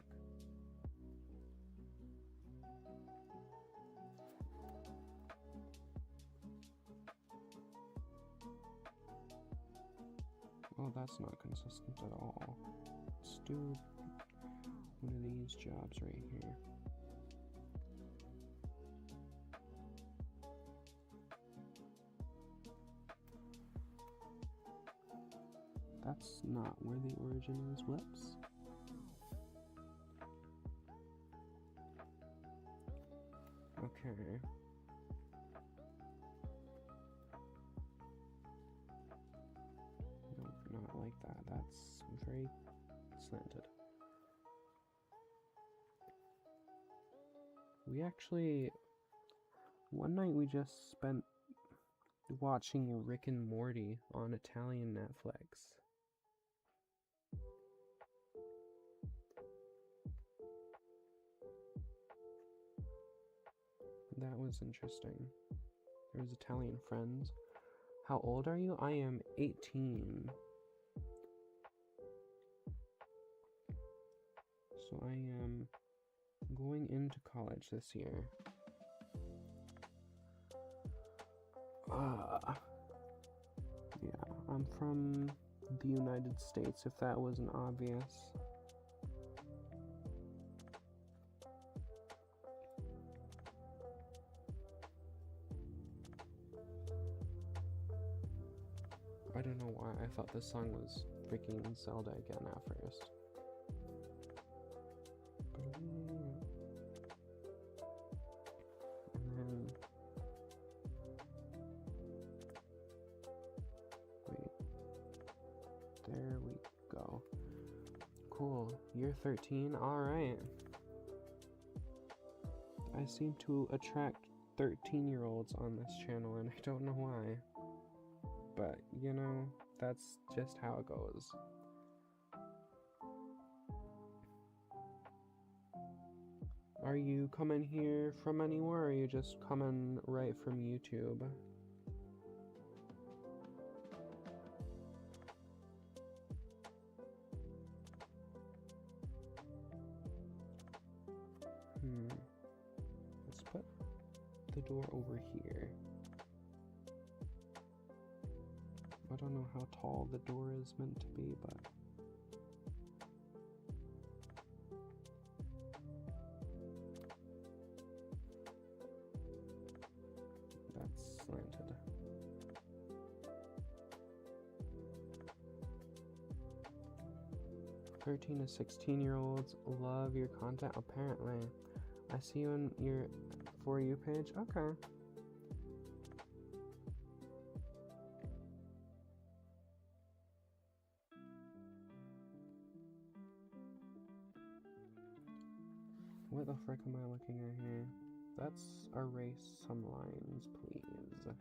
Well, that's not consistent at all. Let's do one of these jobs right here. That's not where the origin is. Whoops. Okay. Nope, not like that. That's very slanted. We actually, one night we just spent watching Rick and Morty on Italian Netflix. That was interesting. There was Italian friends. How old are you? I am 18. So I am going into college this year. Yeah, I'm from the United States, if that wasn't obvious. I don't know why I thought this song was freaking Zelda again at first. you're 13? Alright. I seem to attract 13-year-olds on this channel, and I don't know why. But, you know, that's just how it goes. Are you coming here from anywhere, or are you just coming right from YouTube? Let's put the door over here. I don't know how tall the door is meant to be, but... that's slanted. "13 to 16-year-olds love your content, apparently. I see you on your For You page." Okay. What the frick am I looking at here? Let's erase some lines, please.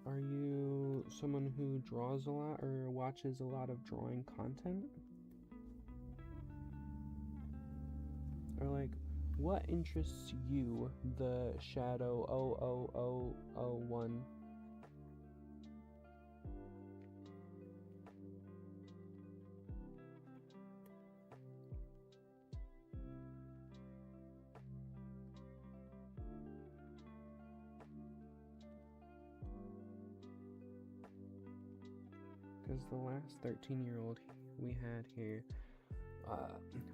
Are you someone who draws a lot or watches a lot of drawing content? Or like, what interests you, the Shadow 00001? Because the last 13-year-old we had here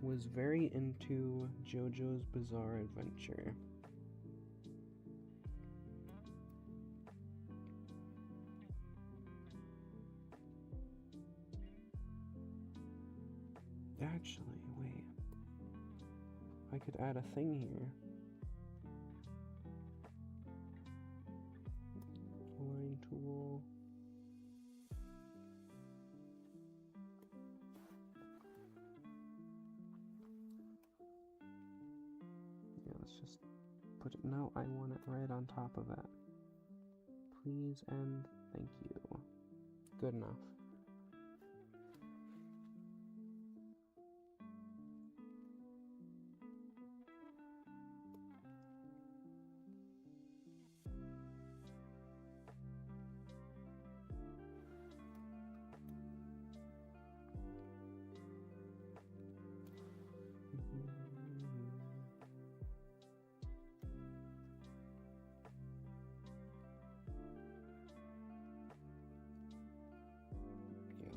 was very into JoJo's Bizarre Adventure. Actually, wait. I could add a thing here. Line tool. Let's just put it. No, I want it right on top of it. Please and thank you. Good enough.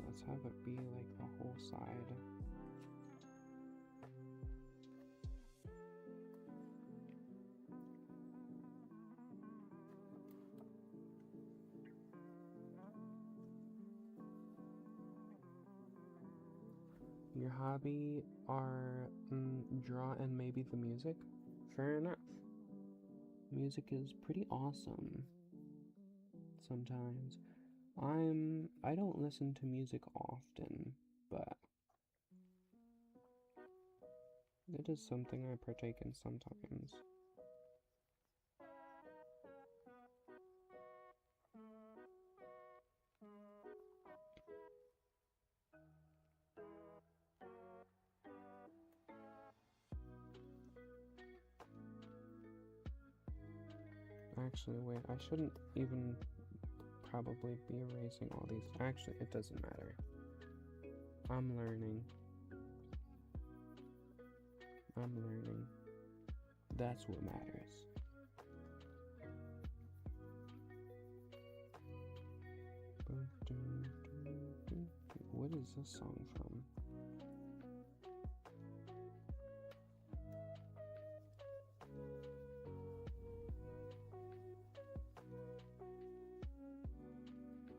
Let's have it be like the whole side. Your hobby are draw and maybe the music? Fair enough. Music is pretty awesome. Sometimes. I don't listen to music often, but it is something I partake in sometimes. Actually, wait, I shouldn't even probably be erasing all these. Actually, it doesn't matter. I'm learning. That's what matters. What is this song from?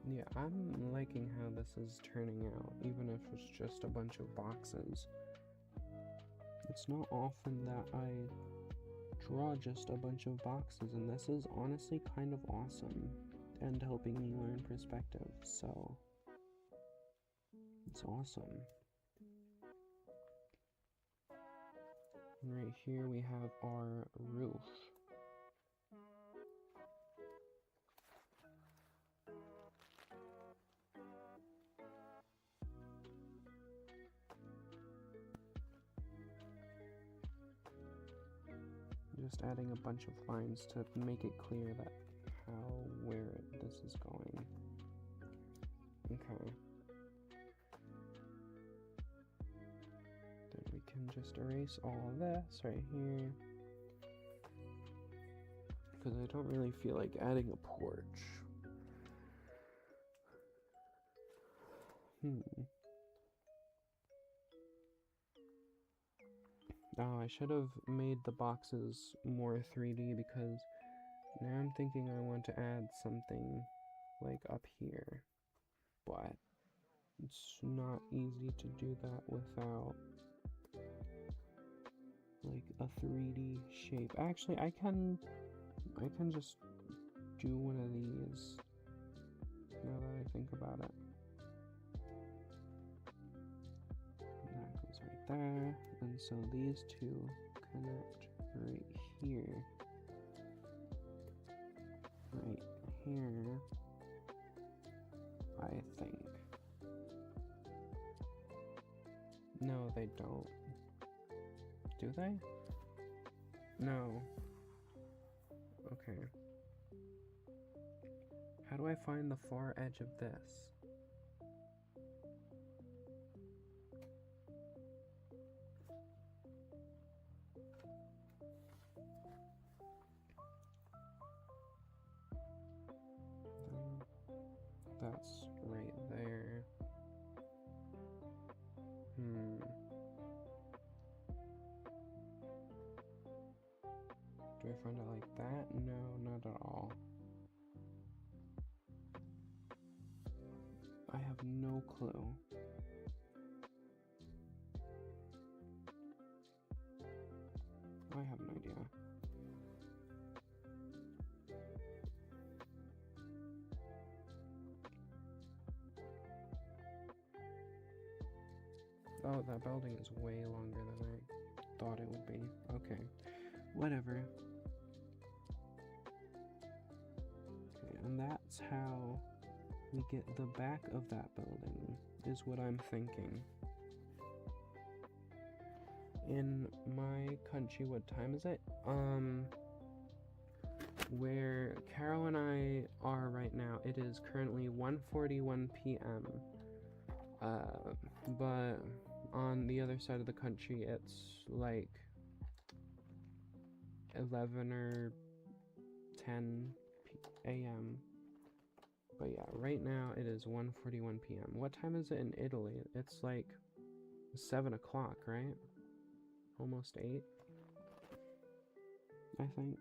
Yeah, I'm liking how this is turning out, even if it's just a bunch of boxes. It's not often that I draw just a bunch of boxes, and this is honestly kind of awesome. and helping me learn perspective, so it's awesome. And right here we have our roof. Just adding a bunch of lines to make it clear that where this is going. Okay. Then we can just erase all this right here. Because I don't really feel like adding a porch. Oh, I should have made the boxes more 3D because now I'm thinking I want to add something like up here, but it's not easy to do that without like a 3D shape. Actually, I can just do one of these now that I think about it. That goes right there, and so these two connect right here. Right here, I think. No, they don't. Do they? No. Okay. How do I find the far edge of this? That's right there. Do I find it like that? No, not at all. I have no clue. I have no idea. Oh, that building is way longer than I thought it would be. Okay, whatever. Okay, and that's how we get the back of that building, is what I'm thinking. In my country, what time is it? Where Carol and I are right now, it is currently 1:41 p.m. But on the other side of the country, it's like 11 or 10 a.m. But yeah, right now it is 1:41 p.m. What time is it in Italy? It's like 7 o'clock, right? Almost 8, I think.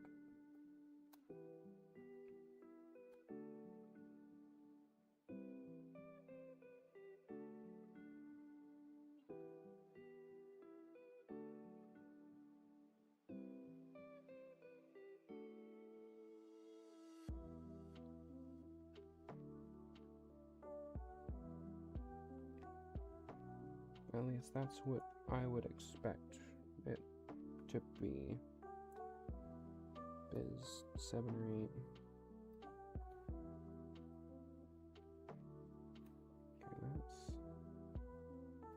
At least that's what I would expect it to be. Is 7 or 8. Okay, that's...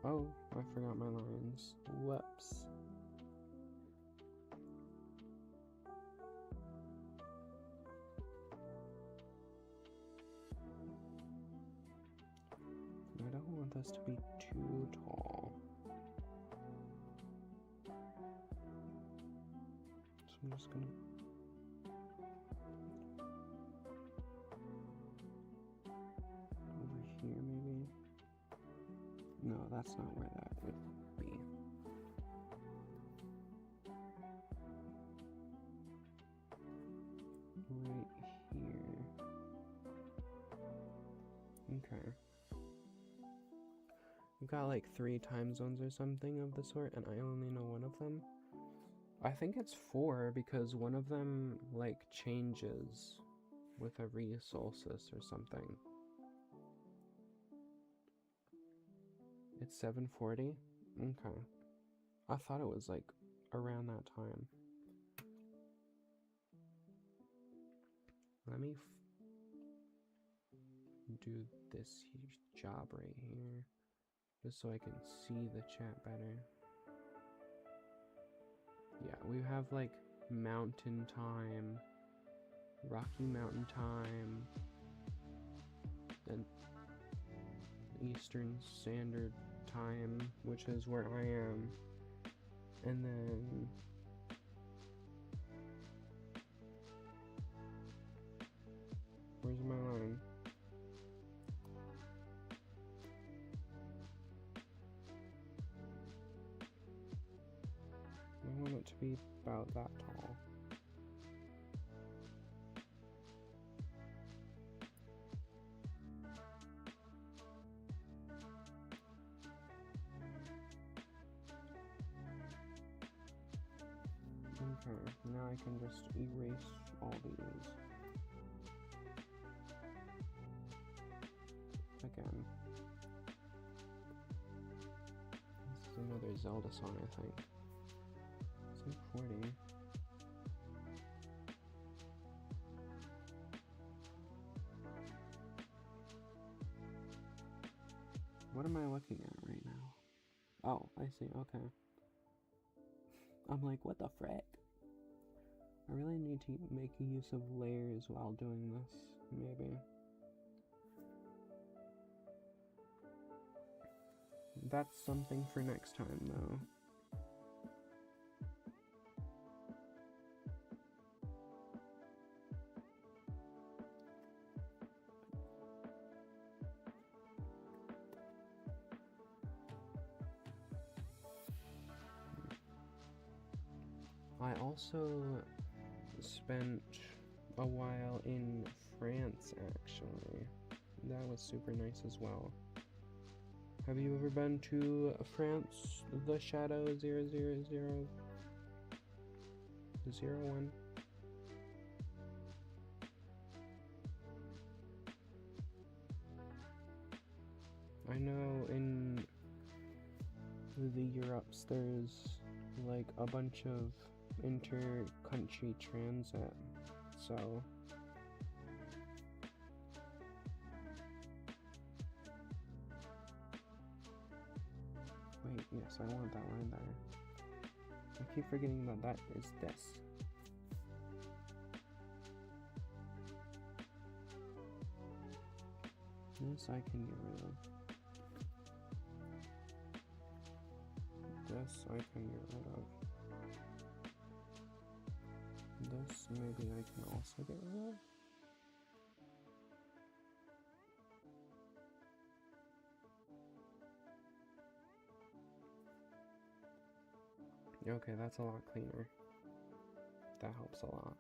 Oh, I forgot my lines. Whoops. I don't want this to be too tall. So I'm just gonna... over here, maybe? No, that's not where that would be. Right here. Okay. We've got like 3 time zones or something of the sort, and I only know one of them. I think it's 4 because one of them like changes with every solstice or something. It's 7:40? Okay. I thought it was like around that time. Let me do this job right here, just so I can see the chat better. Yeah, we have like mountain time, Rocky Mountain time, then Eastern Standard Time, which is where I am, and then where's my line? I want it to be about that tall. Okay, now I can just erase all these. Again. This is another Zelda song, I think. It's like 40. What am I looking at right now? Oh, I see, okay. I'm like, what the frick? I really need to make use of layers while doing this, maybe. That's something for next time, though. I also spent a while in France, actually. That was super nice as well. Have you ever been to France, the Shadow 00001? I know in the Europes there's like a bunch of inter-country transit, so wait, yes, I want that line there. I keep forgetting that that is this. This I can get rid of. This I can get rid of. This maybe I can also get rid of. Okay, that's a lot cleaner. That helps a lot.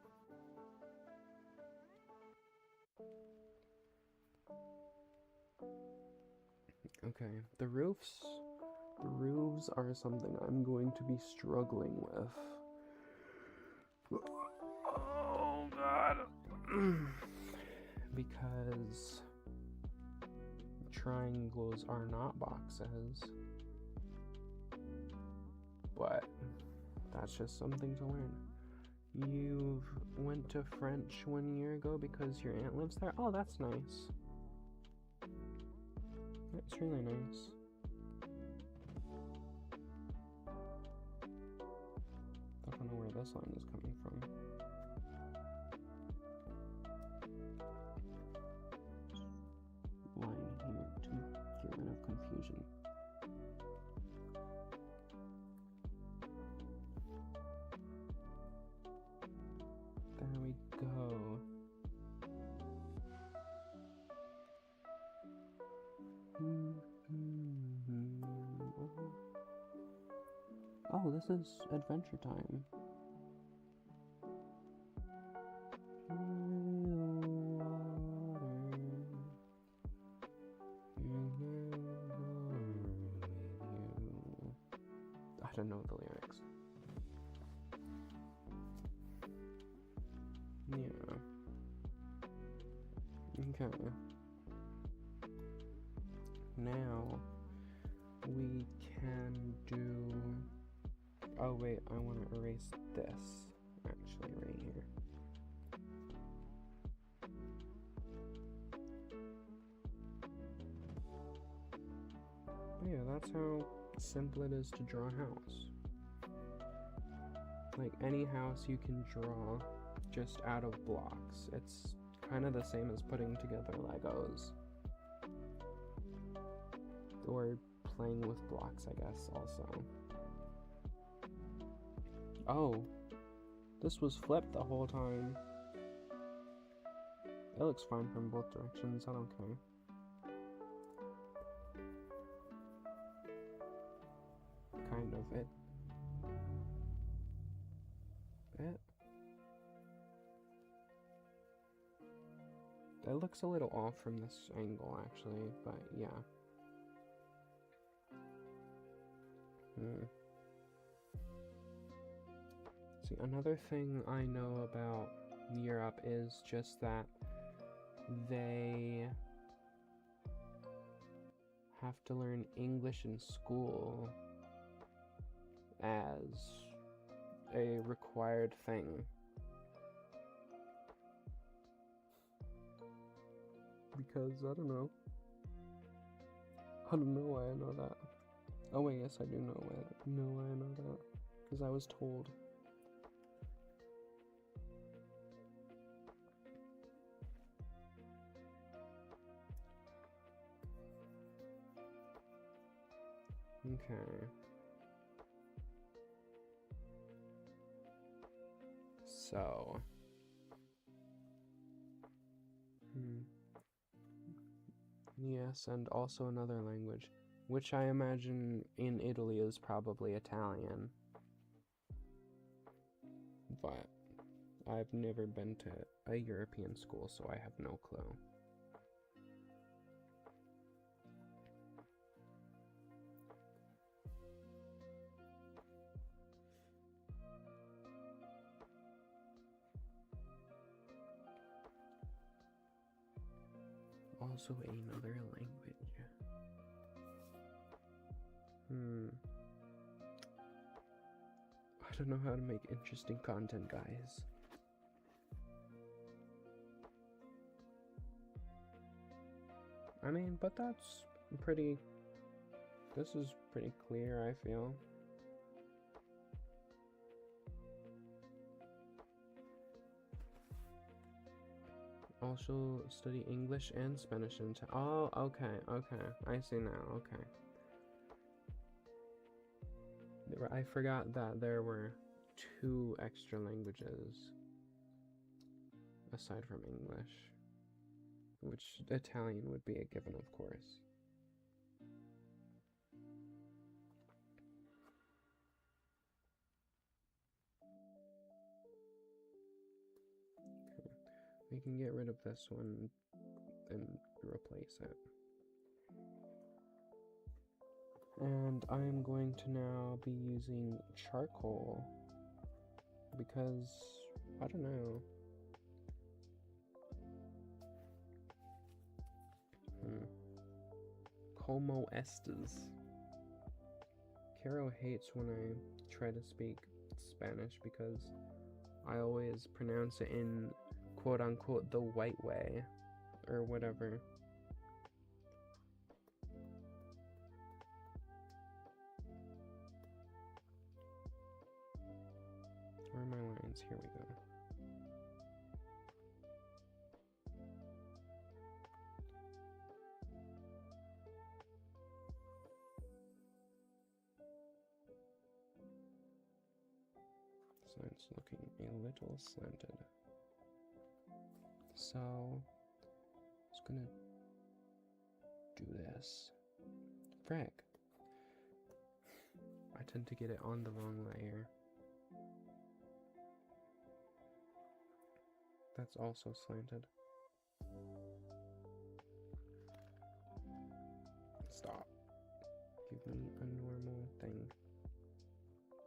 Okay, the roofs are something I'm going to be struggling with. Oh god. Because triangles are not boxes. But that's just something to learn. You went to French 1 year ago because your aunt lives there? Oh, that's nice. That's really nice. I don't know where this line is coming from. Line here to get rid of confusion. There we go. Oh, this is Adventure Time. I don't know the lyrics. Yeah. Okay. Now we can do. Oh wait, I want to erase this actually right here. But yeah, that's how simple it is to draw a house. Like any house you can draw just out of blocks. It's kind of the same as putting together Legos. Or playing with blocks, I guess, also. Oh, this was flipped the whole time. It looks fine from both directions, I don't care. Kind of, it looks a little off from this angle, actually, but yeah. See, another thing I know about Europe is just that they have to learn English in school as a required thing. Because, I don't know. I don't know why I know that. Oh wait, yes I do know why I know that. Because I was told. Okay. So. Yes, and also another language, which I imagine in Italy is probably Italian. But I've never been to a European school, so I have no clue. Also another language. I don't know how to make interesting content, guys. I mean, but that's pretty... This is pretty clear, I feel. Also study English and Spanish in oh, okay, I see now, okay. I forgot that there were 2 extra languages aside from English, which Italian would be a given, of course. Okay. We can get rid of this one and replace it. And I'm going to now be using charcoal because, I don't know. Como estas? Caro hates when I try to speak Spanish because I always pronounce it in quote-unquote the white way or whatever. Where are my lines? Here we go. So it's looking a little slanted. So I'm just gonna do this. Frick. I tend to get it on the wrong layer. That's also slanted. Stop. Give me a normal thing.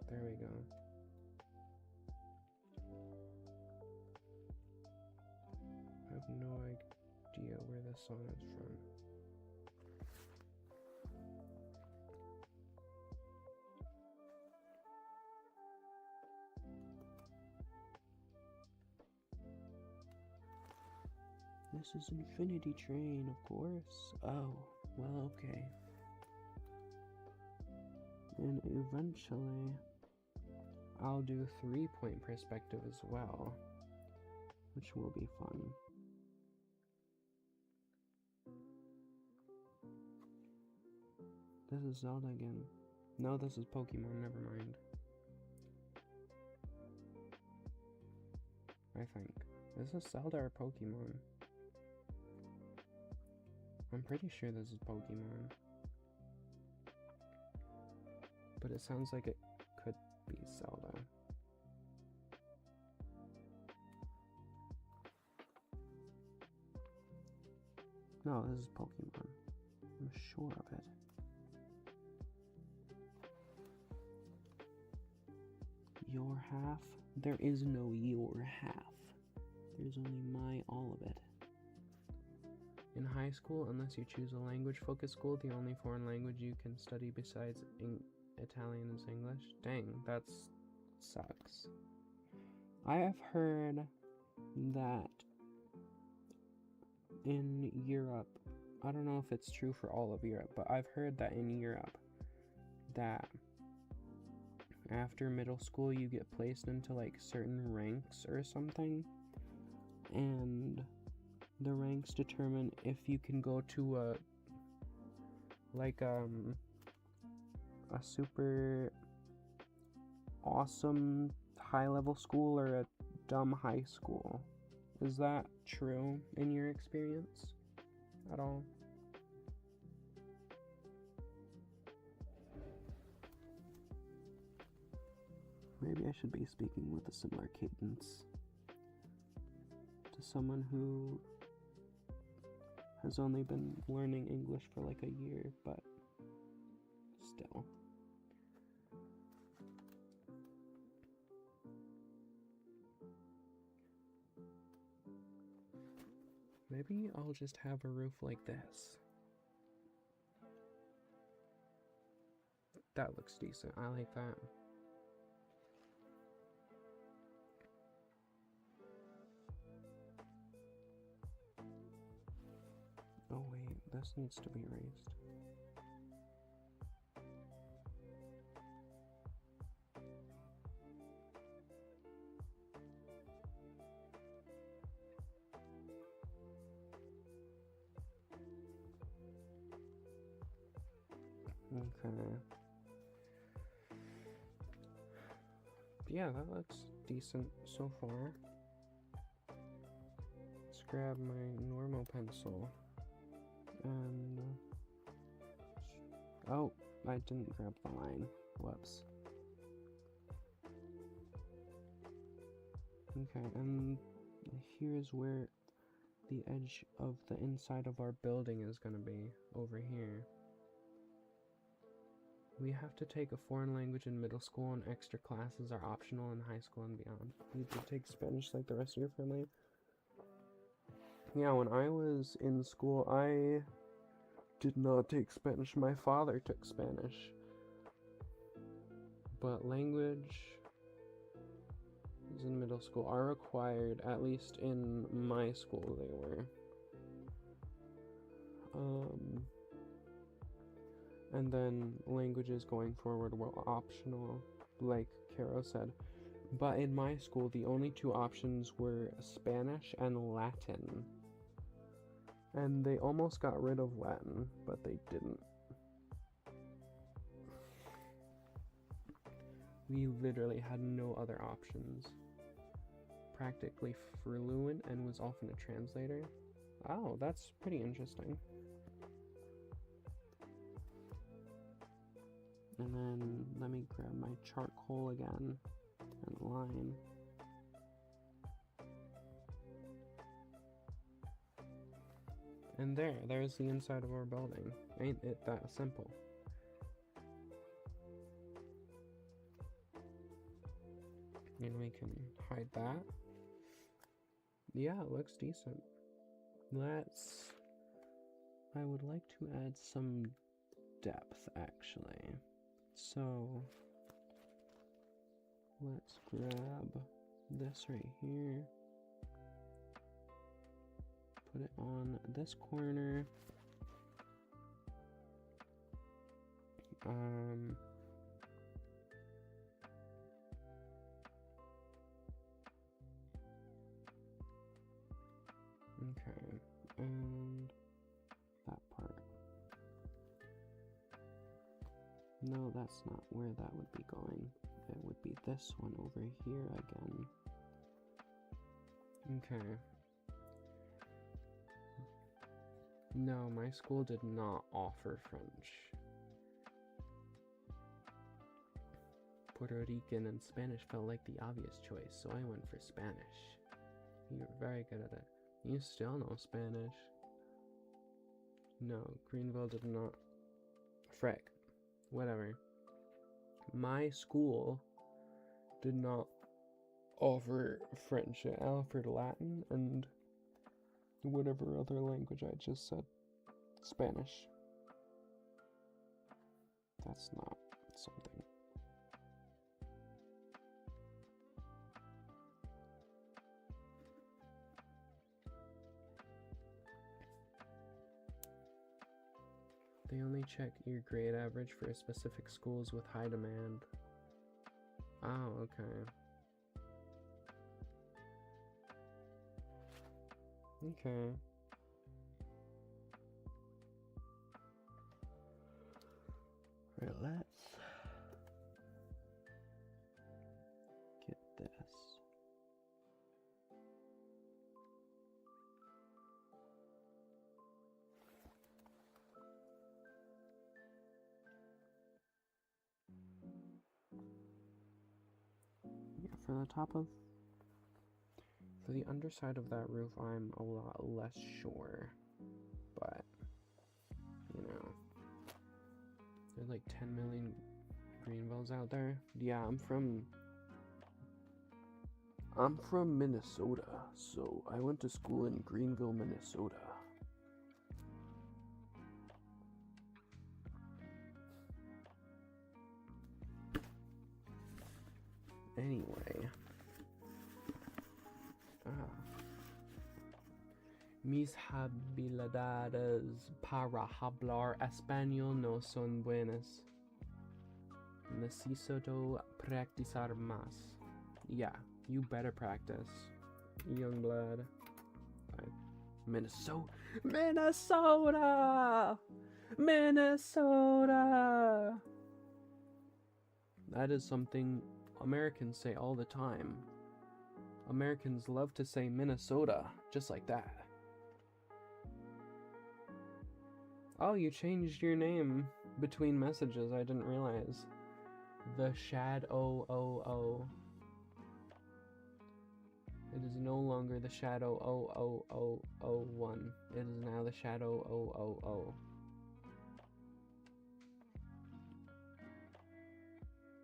There we go. I have no idea where this song is from. This is Infinity Train, of course. Oh, well, okay. And eventually, I'll do 3-point perspective as well, which will be fun. This is Zelda again. No, this is Pokemon, never mind. I think. Is this Zelda or Pokemon? I'm pretty sure this is Pokemon. But it sounds like it could be Zelda. No, this is Pokemon. I'm sure of it. Your half? There is no your half. There's only my all of it. In high school, unless you choose a language-focused school, the only foreign language you can study besides Italian is English. Dang, that sucks. I have heard that in Europe, I don't know if it's true for all of Europe, but I've heard that in Europe, that after middle school you get placed into like certain ranks or something, and the ranks determine if you can go to a super awesome high level school or a dumb high school. Is that true in your experience at all? Maybe I should be speaking with a similar cadence to someone who has only been learning English for like a year, but still. Maybe I'll just have a roof like this. That looks decent. I like that. Oh wait, this needs to be raised. Okay. Yeah, that looks decent so far. Let's grab my normal pencil. And oh, I didn't grab the line. Whoops. Okay, and here's where the edge of the inside of our building is gonna be, over here. We have to take a foreign language in middle school, and extra classes are optional in high school and beyond. You did take Spanish like the rest of your family? Yeah, when I was in school, I did not take Spanish. My father took Spanish. But language in middle school are required, at least in my school they were. And then languages going forward were optional, like Caro said. But in my school, the only two options were Spanish and Latin. And they almost got rid of Latin, but they didn't. We literally had no other options. Practically fluent and was often a translator. Oh, that's pretty interesting. And then let me grab my charcoal again and line. And there's the inside of our building. Ain't it that simple? And we can hide that. Yeah, it looks decent. Let's I would like to add some depth, actually. So, let's grab this right here. Put it on this corner. Okay, and that part. No, that's not where that would be going. It would be this one over here again. Okay. No, my school did not offer French. Puerto Rican and Spanish felt like the obvious choice, so I went for Spanish. You're very good at it. You still know Spanish. No, Greenville did not. Frick. Whatever. My school did not offer French. It offered Latin and whatever other language I just said. Spanish. That's not something. They only check your grade average for specific schools with high demand. Oh, okay. Okay. Alright, let's get this. Yeah, for the underside of that roof, I'm a lot less sure, but, you know, there's like 10 million Greenvilles out there. Yeah, I'm from Minnesota, so I went to school in Greenville, Minnesota. Anyway. Mis habilidades para hablar español no son buenas. Necesito practicar más. Yeah, you better practice, young blood. Minnesota! That is something Americans say all the time. Americans love to say Minnesota, just like that. Oh, you changed your name between messages, I didn't realize. The Shadow 00. It is no longer the Shadow 00001. It is now the Shadow 000.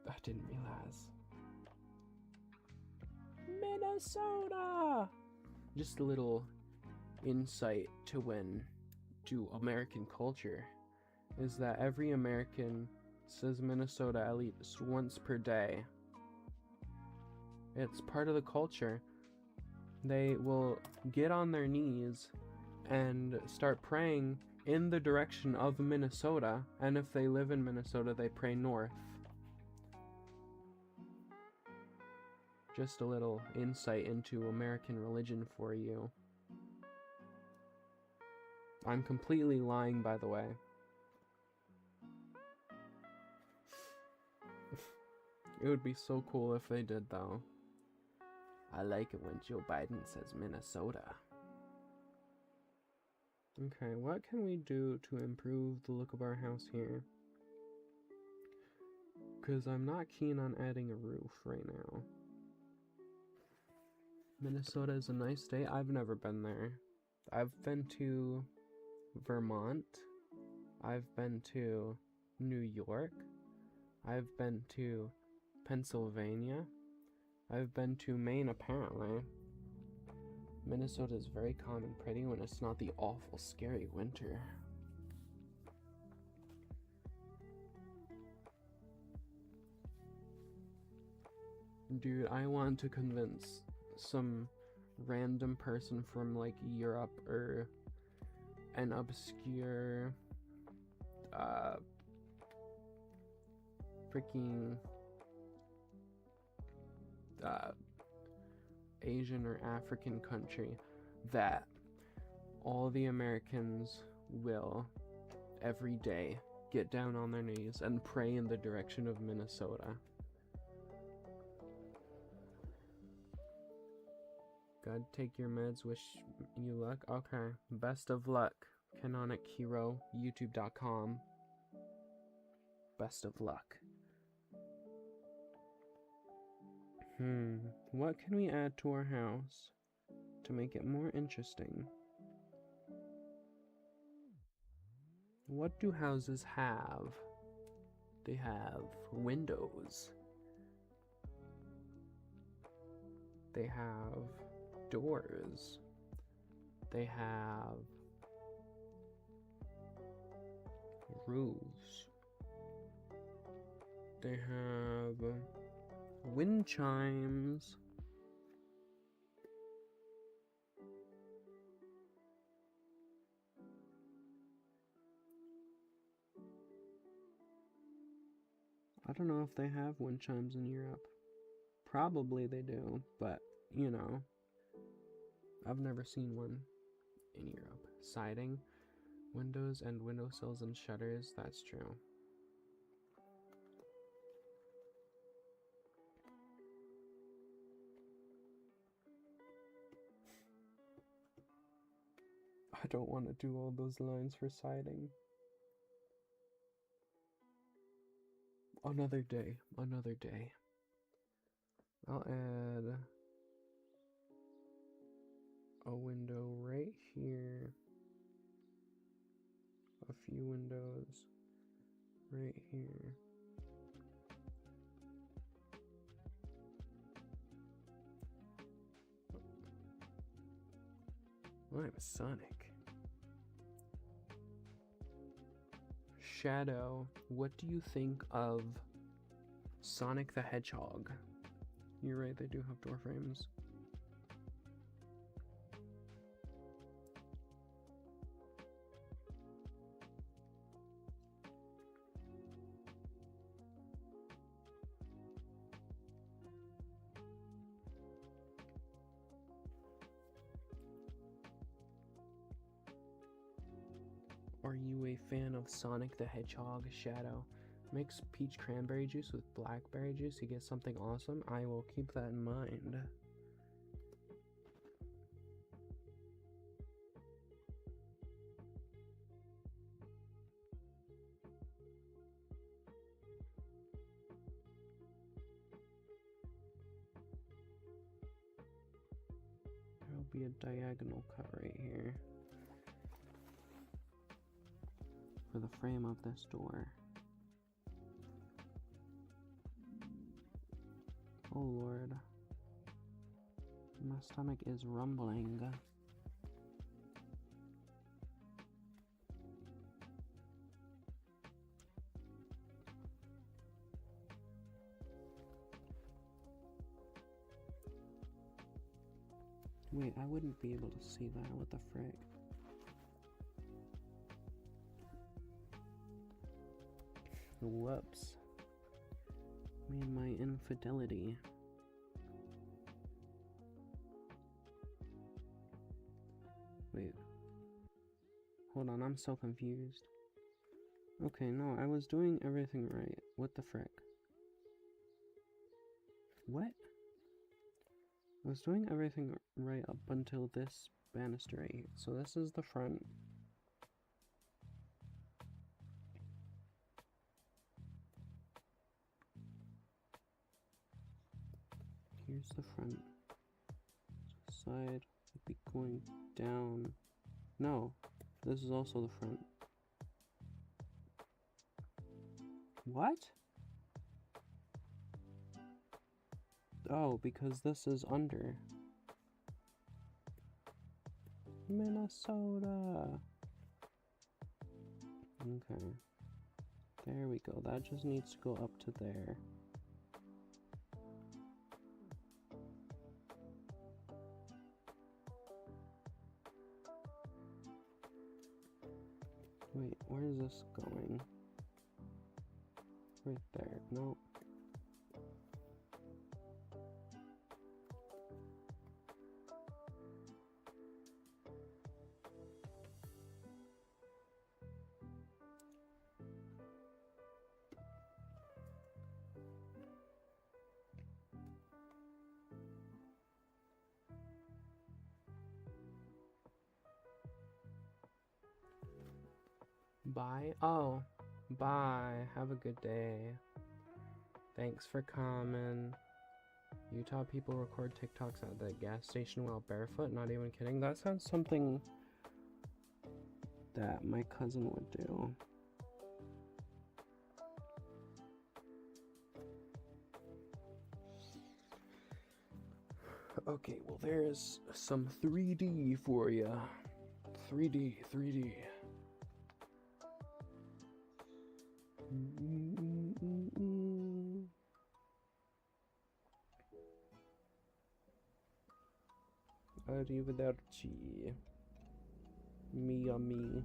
I didn't realize. Minnesota! Just a little insight to American culture is that every American says Minnesota at least once per day. It's part of the culture. They will get on their knees and start praying in the direction of Minnesota, and if they live in Minnesota, they pray north. Just a little insight into American religion for you. I'm completely lying, by the way. It would be so cool if they did, though. I like it when Joe Biden says Minnesota. Okay, what can we do to improve the look of our house here? Because I'm not keen on adding a roof right now. Minnesota is a nice state. I've never been there. I've been to Vermont. I've been to New York. I've been to Pennsylvania. I've been to Maine, apparently. Minnesota is very calm and pretty when it's not the awful, scary winter. Dude, I want to convince some random person from like Europe or an obscure freaking Asian or African country that all the Americans will every day get down on their knees and pray in the direction of Minnesota. God, take your meds, wish you luck. Okay, best of luck. Canonic Hero, youtube.com. Best of luck. What can we add to our house to make it more interesting? What do houses have? They have windows. They have doors. They have roofs. They have wind chimes. I don't know if they have wind chimes in Europe. Probably they do, but, you know, I've never seen one in Europe. Siding, windows and windowsills and shutters, that's true. I don't want to do all those lines for siding. Another day, another day. I'll add a window right here. A few windows right here. I'm Sonic. Shadow, what do you think of Sonic the Hedgehog? You're right, they do have door frames. Are you a fan of Sonic the Hedgehog, Shadow? Mix peach cranberry juice with blackberry juice, you get something awesome. I will keep that in mind. There'll be a diagonal cut right here for the frame of this door. Oh Lord, my stomach is rumbling. Wait, I wouldn't be able to see that. What the frick? Whoops. I mean, my infidelity. Wait. Hold on, I'm so confused. Okay, no, I was doing everything right. What the frick? What? I was doing everything right up until this banister right here. So this is the front. Here's the front. Side would be going down. No, this is also the front. What? Oh, because this is under. Minnesota. Okay. There we go. That just needs to go up to there. Wait, where is this going? Right there. Nope. Bye. Oh, bye. Have a good day. Thanks for coming. Utah people record TikToks at the gas station while barefoot. Not even kidding. That sounds something that my cousin would do. Okay, well, there's some 3D for you. 3D, 3D. Arrivederci. Mia me.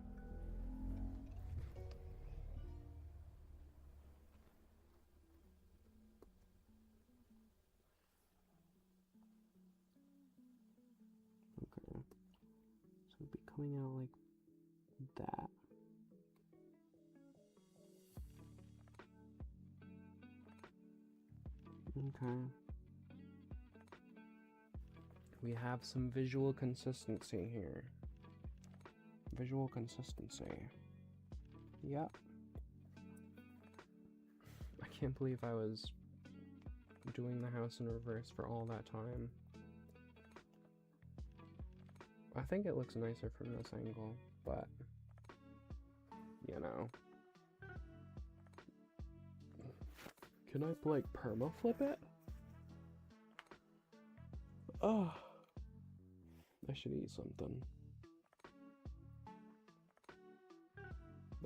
Okay. So it'd be coming out like that. Okay. We have some visual consistency here. Visual consistency. Yep. I can't believe I was doing the house in reverse for all that time. I think it looks nicer from this angle, but you know. Can I like perma flip it? Oh, I should eat something.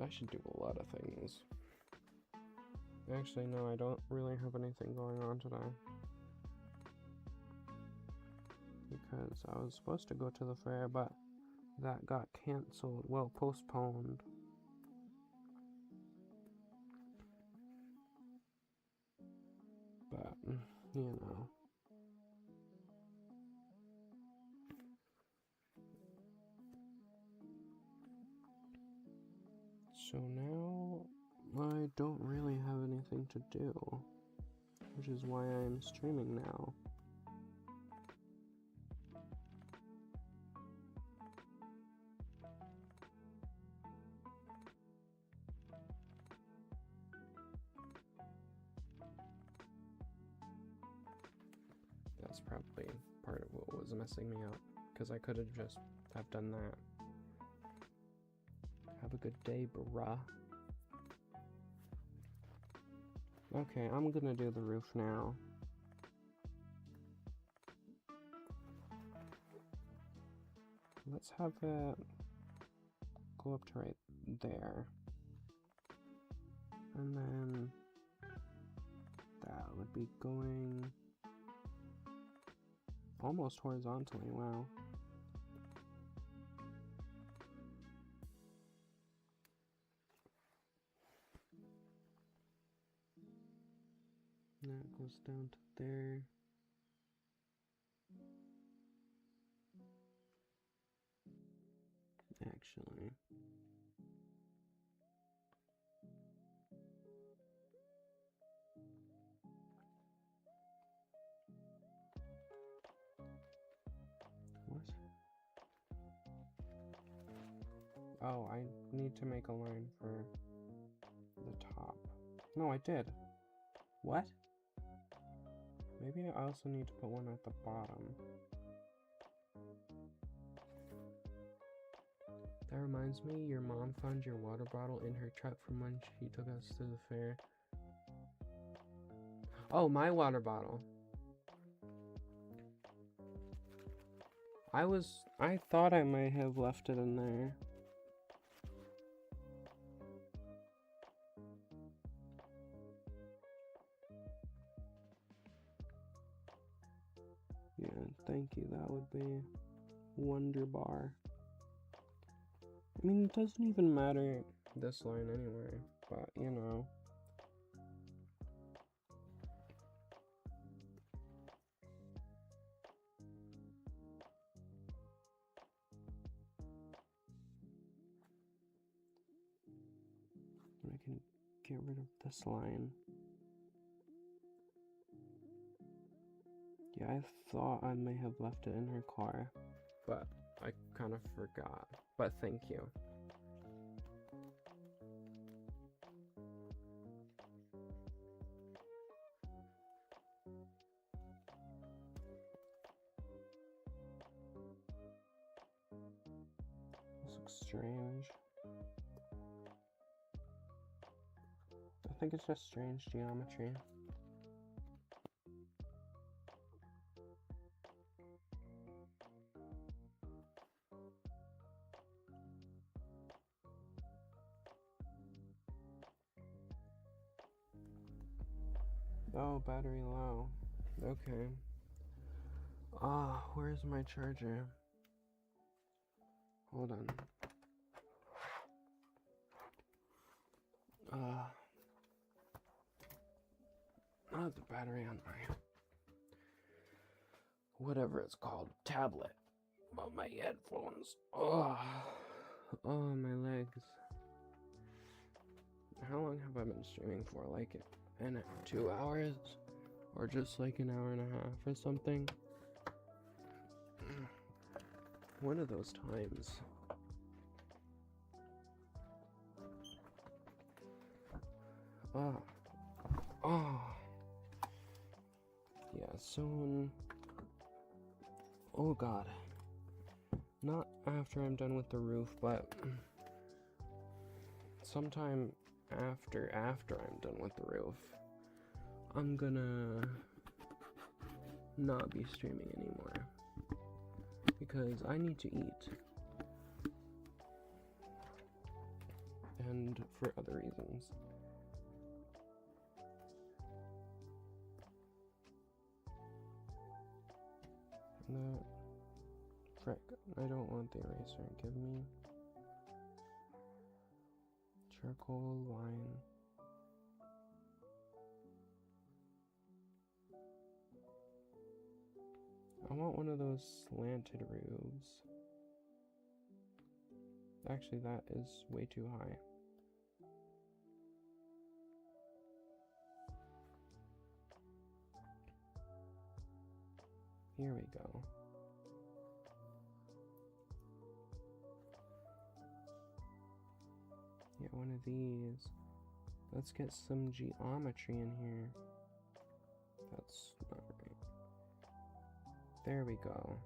I should do a lot of things. Actually, no, I don't really have anything going on today. Because I was supposed to go to the fair, but that got canceled. Well, postponed. But, you know. So now I don't really have anything to do, which is why I'm streaming now. That's probably part of what was messing me up, because I could have just have done that. Have a good day, bruh. Okay, I'm gonna do the roof now. Let's have it go up to right there. And then that would be going almost horizontally, wow. That goes down to there. Actually. What? Oh, I need to make a line for the top. No, I did. What? Maybe I also need to put one at the bottom. That reminds me, your mom found your water bottle in her truck from when she took us to the fair. Oh, my water bottle. I thought I might have left it in there. Yeah, thank you. That would be wonderbar. I mean, it doesn't even matter this line anyway, but you know. I can get rid of this line. Yeah, I thought I may have left it in her car, but I kind of forgot. But thank you. This looks strange. I think it's just strange geometry. Oh, battery low. Okay. Where's my charger? Hold on. Not the battery on my whatever it's called, tablet. Oh, my headphones. Oh, my legs. How long have I been streaming for? Like 2 hours? Or just like an hour and a half or something? One of those times. Yeah, soon. Oh god. Not after I'm done with the roof, but sometime after I'm done with the roof, I'm gonna not be streaming anymore. Because I need to eat. And for other reasons. No. Frick, I don't want the eraser. Give me charcoal line. I want one of those slanted roofs. Actually, that is way too high. Here we go. Yeah, one of these. Let's get some geometry in here. That's not right. There we go.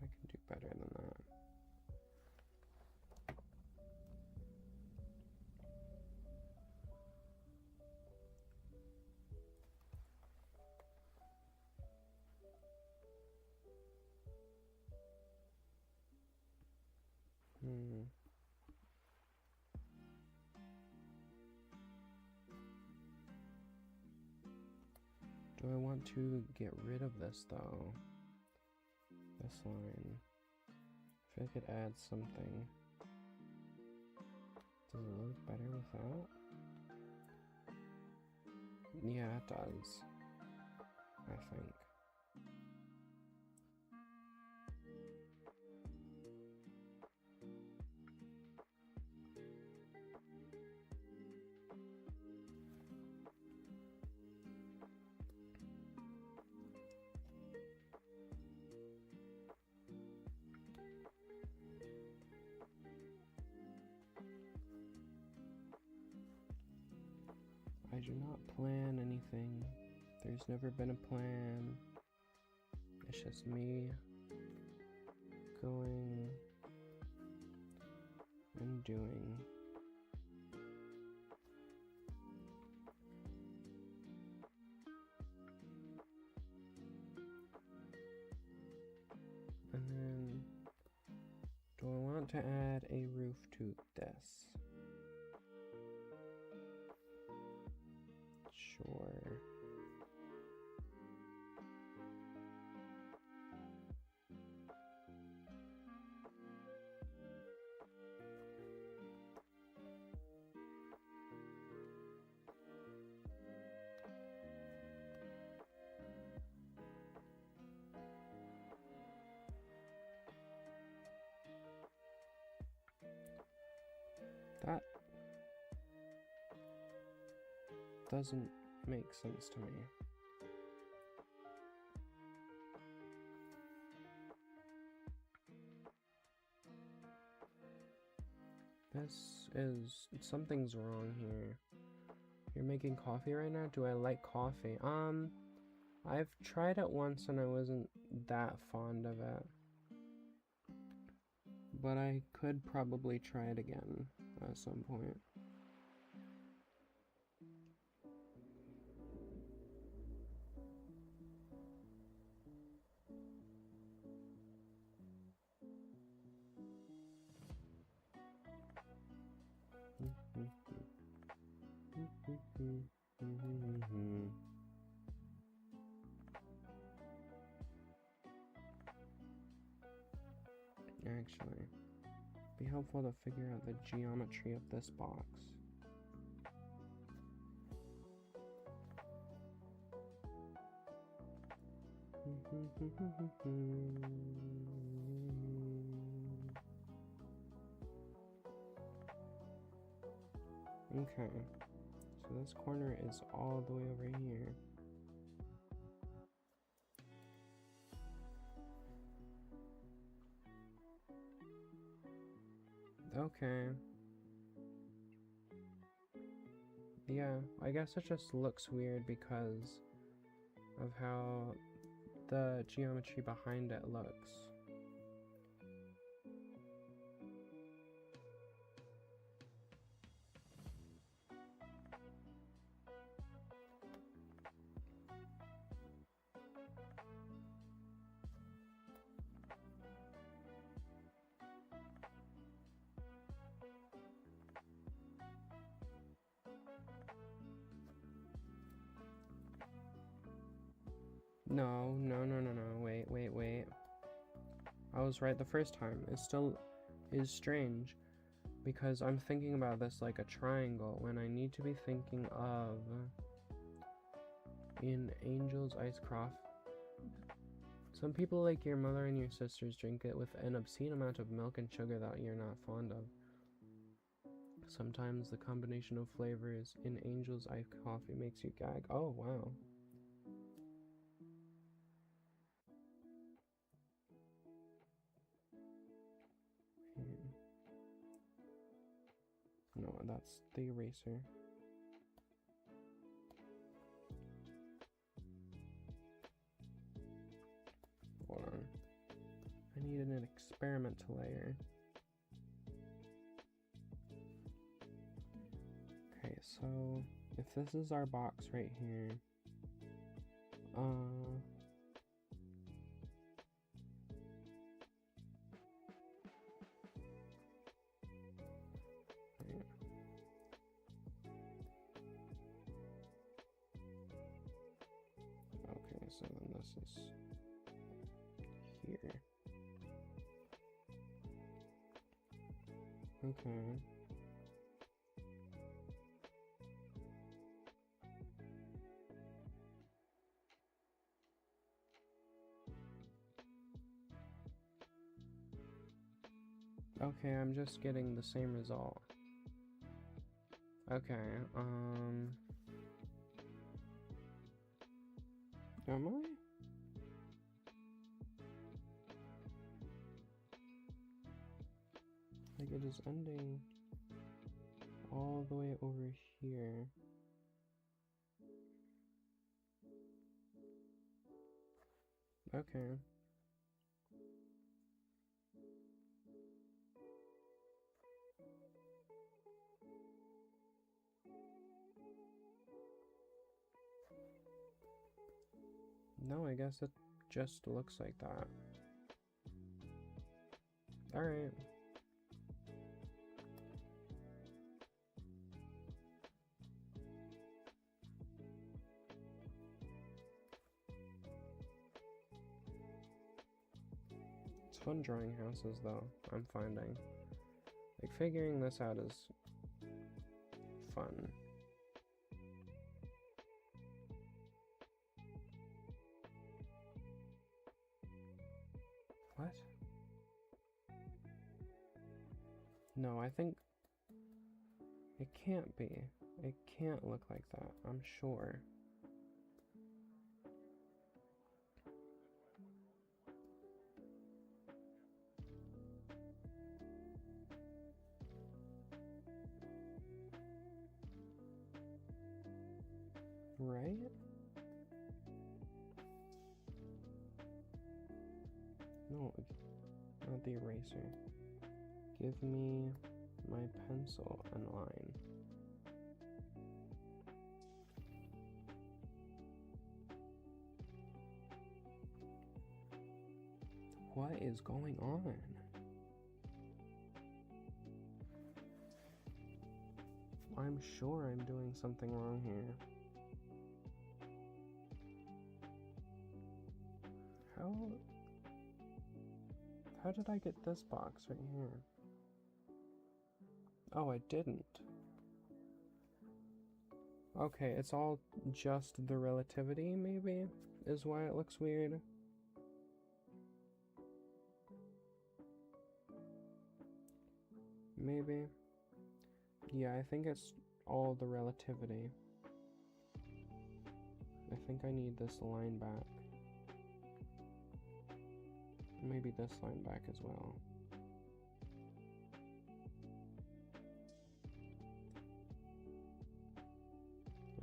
I can do better than that. Do I want to get rid of this though? This line. I feel like it adds something. Does it look better without? Yeah, it does. I think. I do not plan anything. There's never been a plan. It's just me going and doing. And then, do I want to add a roof to this? Sure. That doesn't make sense to me. Something's wrong here. You're making coffee right now? Do I like coffee? I've tried it once and I wasn't that fond of it. But I could probably try it again at some point. Actually, be helpful to figure out the geometry of this box. Okay, so this corner is all the way over here. Okay. Yeah, I guess it just looks weird because of how the geometry behind it looks. No, wait. I was right the first time. It still is strange because I'm thinking about this like a triangle when I need to be thinking of in Angel's Ice Croft. Some people like your mother and your sisters drink it with an obscene amount of milk and sugar that you're not fond of. Sometimes the combination of flavors in Angel's Ice Coffee makes you gag. Oh, wow. No, that's the eraser. Hold on. I needed an experiment layer. Okay, so if this is our box right here, okay, so then this is here. Okay. Okay, I'm just getting the same result. Okay, am I? Like it is ending all the way over here. Okay. No, I guess it just looks like that. Alright. It's fun drawing houses, though, I'm finding. Like, figuring this out is fun. What? No, I think it can't be. It can't look like that, I'm sure. Right? No, not the eraser. Give me my pencil and line. What is going on? I'm sure I'm doing something wrong here. How did I get this box right here? Oh, I didn't. Okay, it's all just the relativity, maybe, is why it looks weird. Maybe. Yeah, I think it's all the relativity. I think I need this line back. Maybe this line back as well.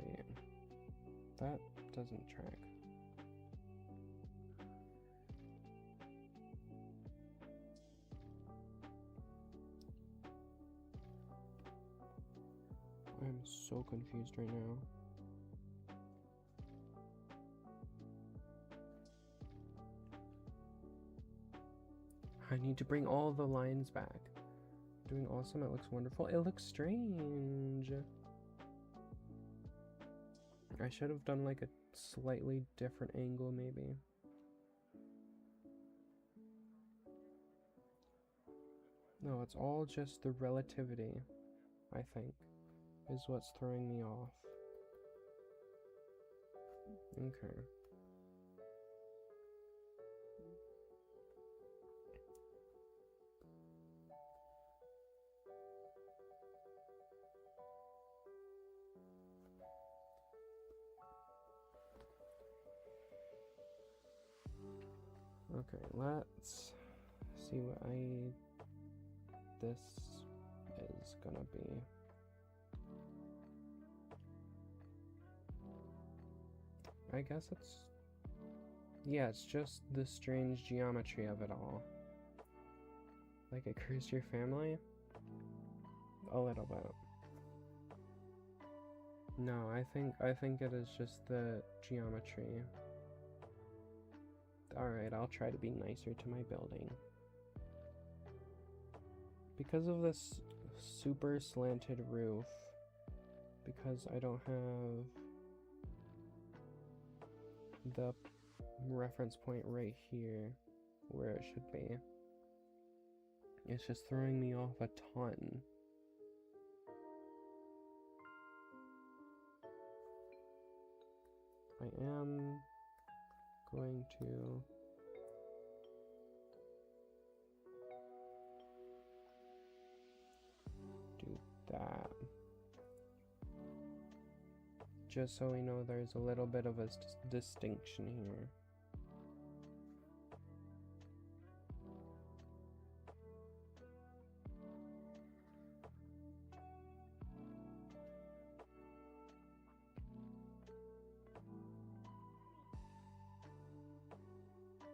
Wait. That doesn't track. I'm so confused right now. I need to bring all the lines back. Doing awesome, it looks wonderful. It looks strange. I should have done like a slightly different angle maybe. No, it's all just the relativity, I think, is what's throwing me off. Okay. Okay, let's see what this is gonna be. I guess it's just the strange geometry of it all. Like it cursed your family? A little bit. No, I think it is just the geometry. Alright, I'll try to be nicer to my building. Because of this super slanted roof, because I don't have the reference point right here where it should be, it's just throwing me off a ton. I am going to do that. Just so we know there's a little bit of a distinction here.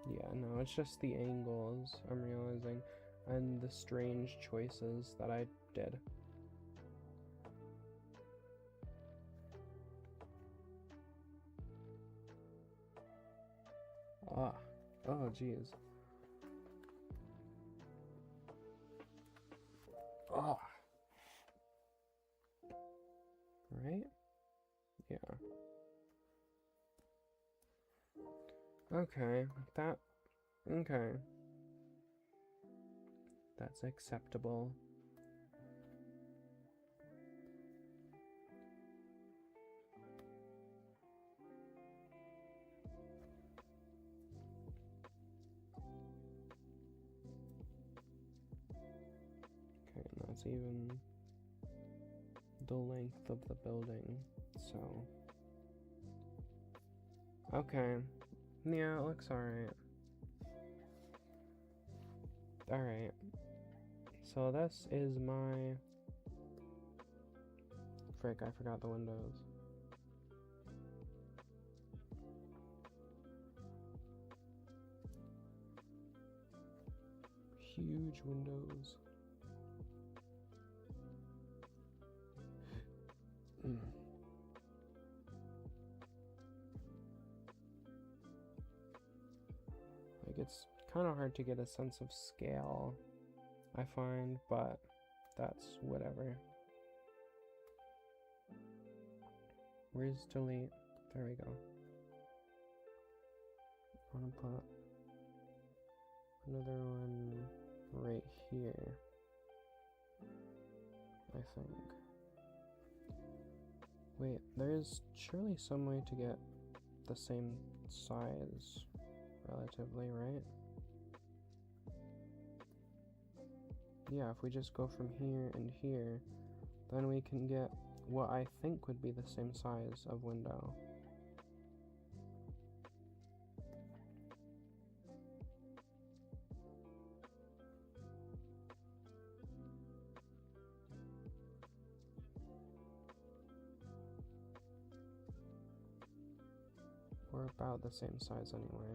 Yeah, no, it's just the angles, I'm realizing, and the strange choices that I did. Ah, oh geez. right? Yeah. Okay, okay. That's acceptable. Okay, and that's even the length of the building, so... Okay. Yeah, it looks alright. Alright. So this is my... Frick, I forgot the windows. Huge windows. Like, it's kind of hard to get a sense of scale, I find, but that's whatever. Where's delete? There we go. I want to put another one right here, I think. Wait, there's surely some way to get the same size relatively, right? Yeah, if we just go from here and here, then we can get what I think would be the same size of window. We're about the same size anyway.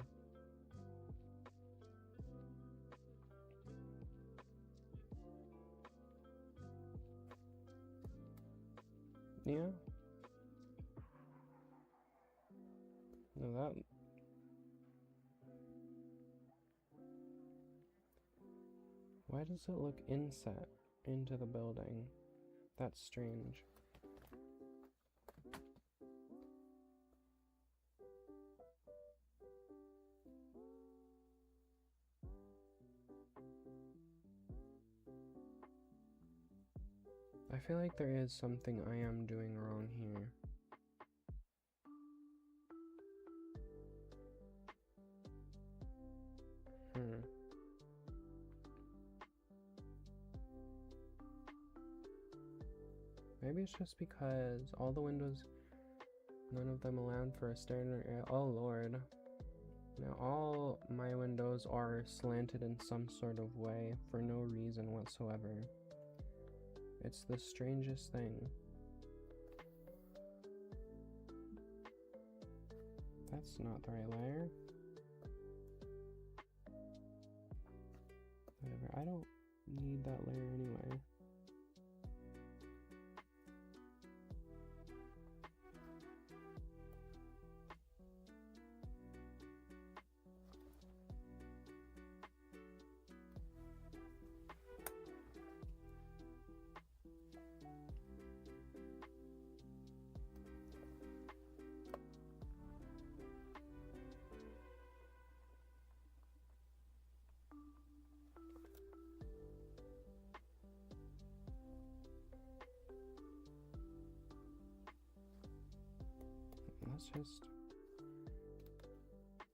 Yeah. No, that... Why does it look inset into the building? That's strange. I feel like there is something I am doing wrong here. Maybe it's just because all the windows, none of them allowed for a standard air. Oh lord. Now all my windows are slanted in some sort of way for no reason whatsoever. It's the strangest thing. That's not the right layer. Whatever, I don't need that layer anyway. Let's just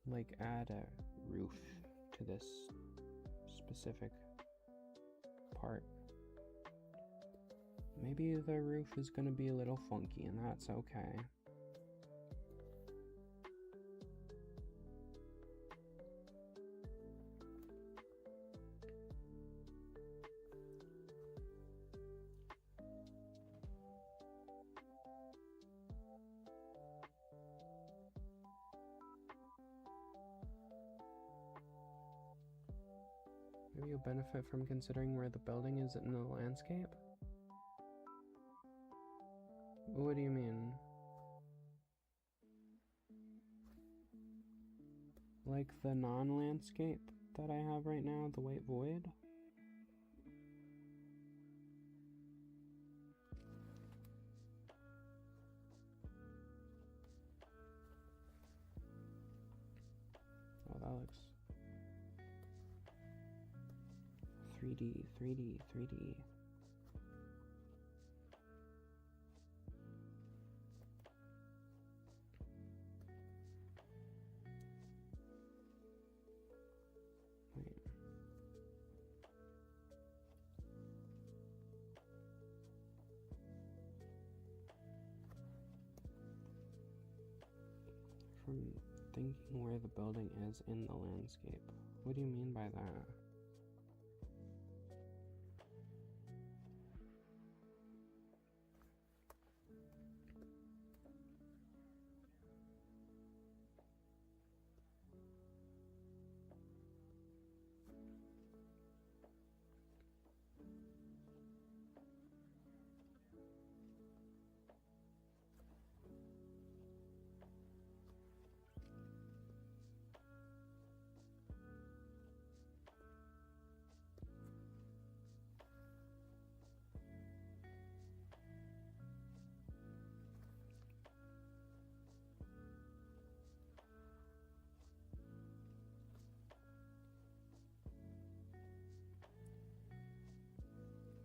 like add a roof to this specific part. Maybe the roof is gonna be a little funky and that's okay. Maybe you'll benefit from considering where the building is in the landscape? What do you mean? Like the non-landscape that I have right now, the white void? looks 3D, 3D, 3D. Wait. From thinking where the building is in the landscape. What do you mean by that?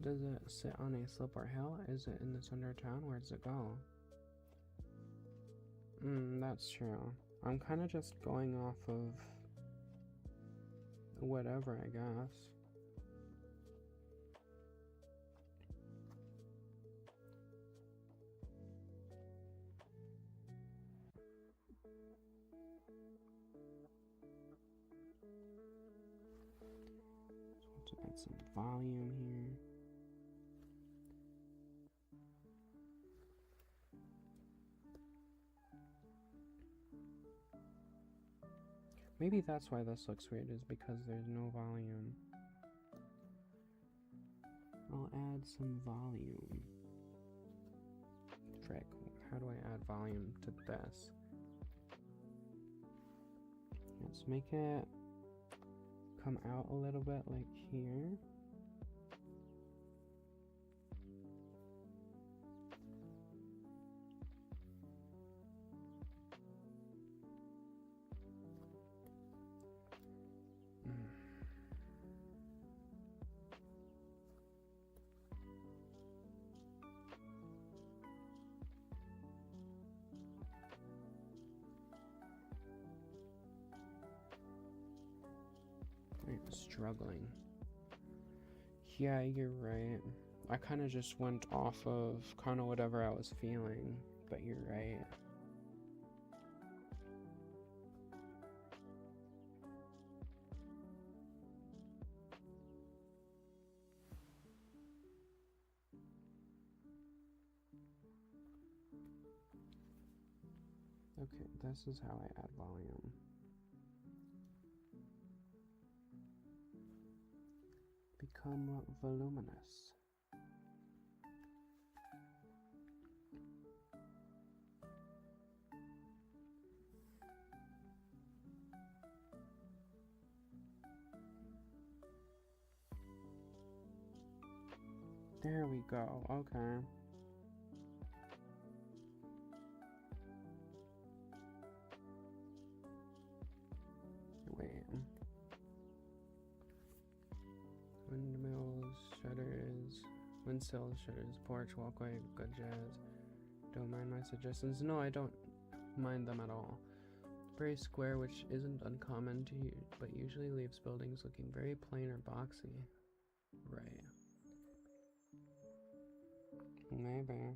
Does it sit on a slope or hill? Is it in the center of town? Where does it go? That's true. I'm kind of just going off of whatever, I guess. So let's get some volume here. Maybe that's why this looks weird, is because there's no volume. I'll add some volume. Frick, how do I add volume to this? Let's make it come out a little bit like here. Struggling. Yeah, you're right. I kind of just went off of kind of whatever I was feeling, but you're right. Okay, this is how I add volume. Become voluminous. There we go. Okay. Wait. Windmills, shutters, windsills, shutters, porch, walkway, good jazz. Don't mind my suggestions. No, I don't mind them at all. Very square, which isn't uncommon to you, but usually leaves buildings looking very plain or boxy. Right. Maybe.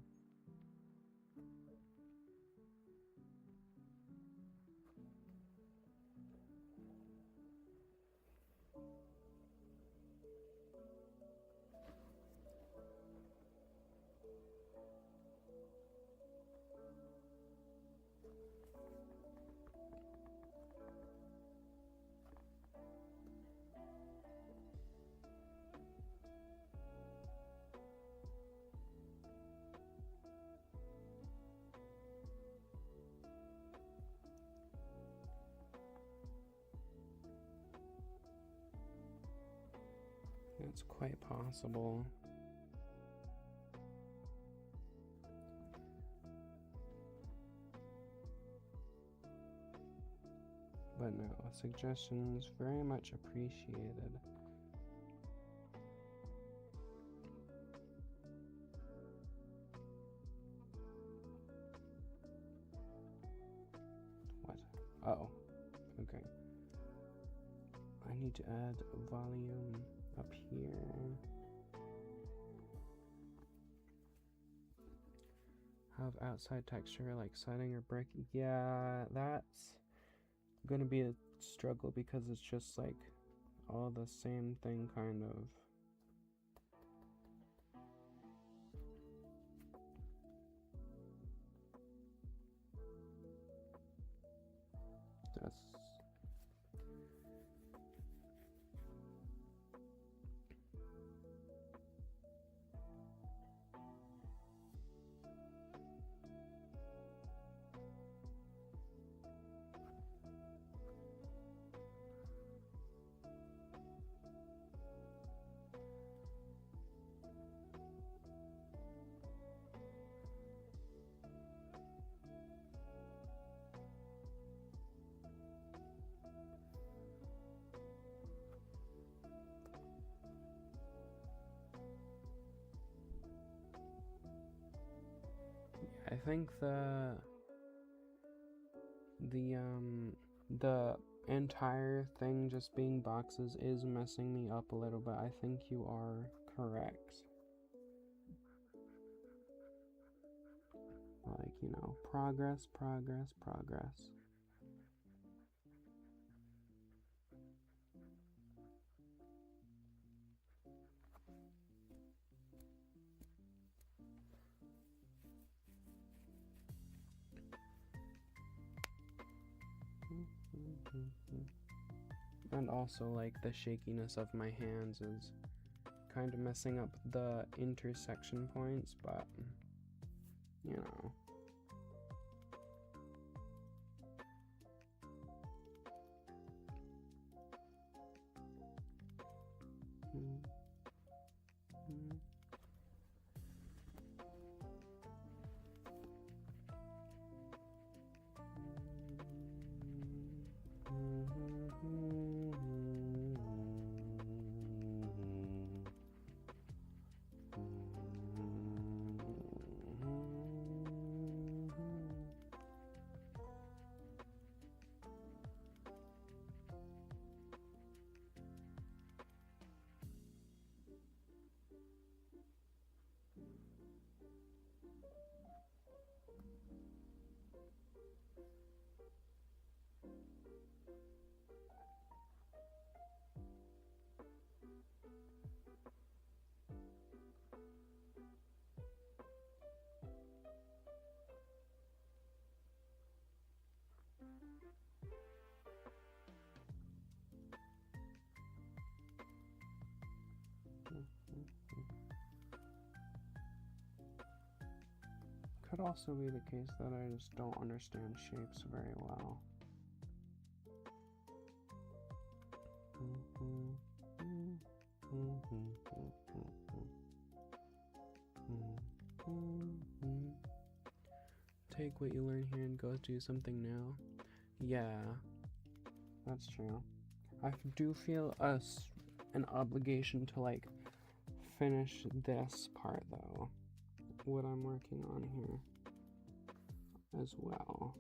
It's quite possible. But no, suggestions very much appreciated. What? Oh, okay. I need to add volume up here. Have outside texture like siding or brick. Yeah, that's gonna be a struggle because it's just like all the same thing kind of. That's I think the entire thing just being boxes is messing me up a little bit. I think you are correct. Like, you know, progress, progress, progress. And also, like, the shakiness of my hands is kind of messing up the intersection points, but, you know. Could also be the case that I just don't understand shapes very well. Take what you learn here and go do something new. Yeah, that's true. I do feel an obligation to like finish this part though, what I'm working on here as well.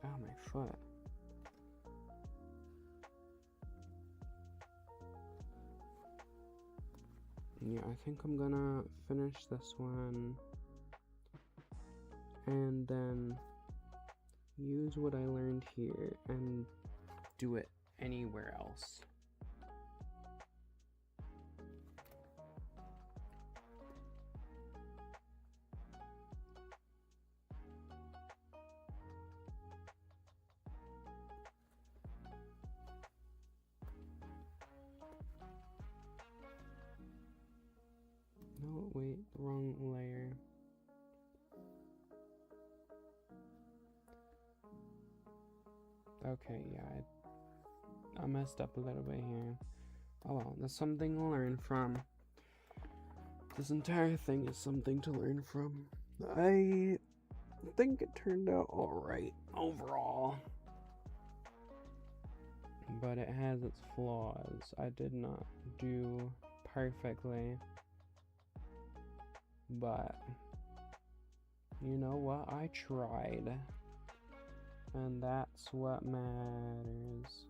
Oh, my foot. Yeah, I think I'm gonna finish this one and then use what I learned here and do it anywhere else. wait, wrong layer. Okay, yeah, I messed up a little bit here. Oh well, that's something to learn from. This entire thing is something to learn from. I think it turned out alright overall. But it has its flaws. I did not do perfectly. But you know what? I tried. And that's what matters.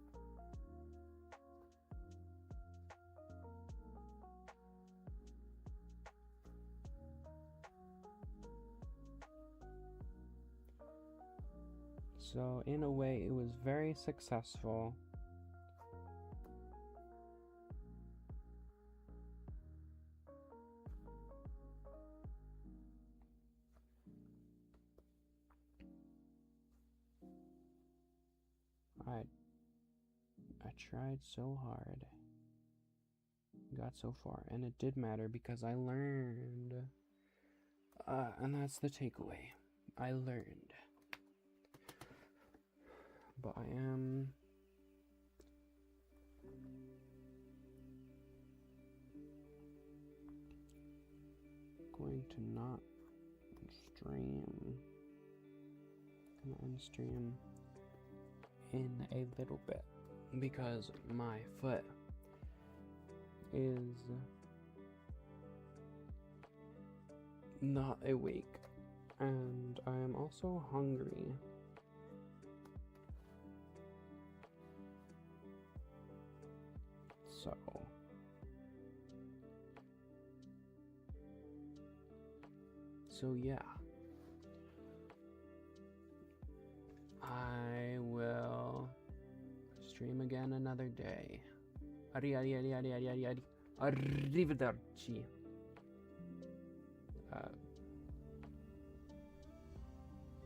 So in a way, it was very successful. I tried so hard. Got so far, and it did matter because I learned. And that's the takeaway. I learned. But I am going to not stream. Gonna unstream in a little bit because my foot is not awake and I am also hungry. So yeah, I will stream again another day. Arrivederci.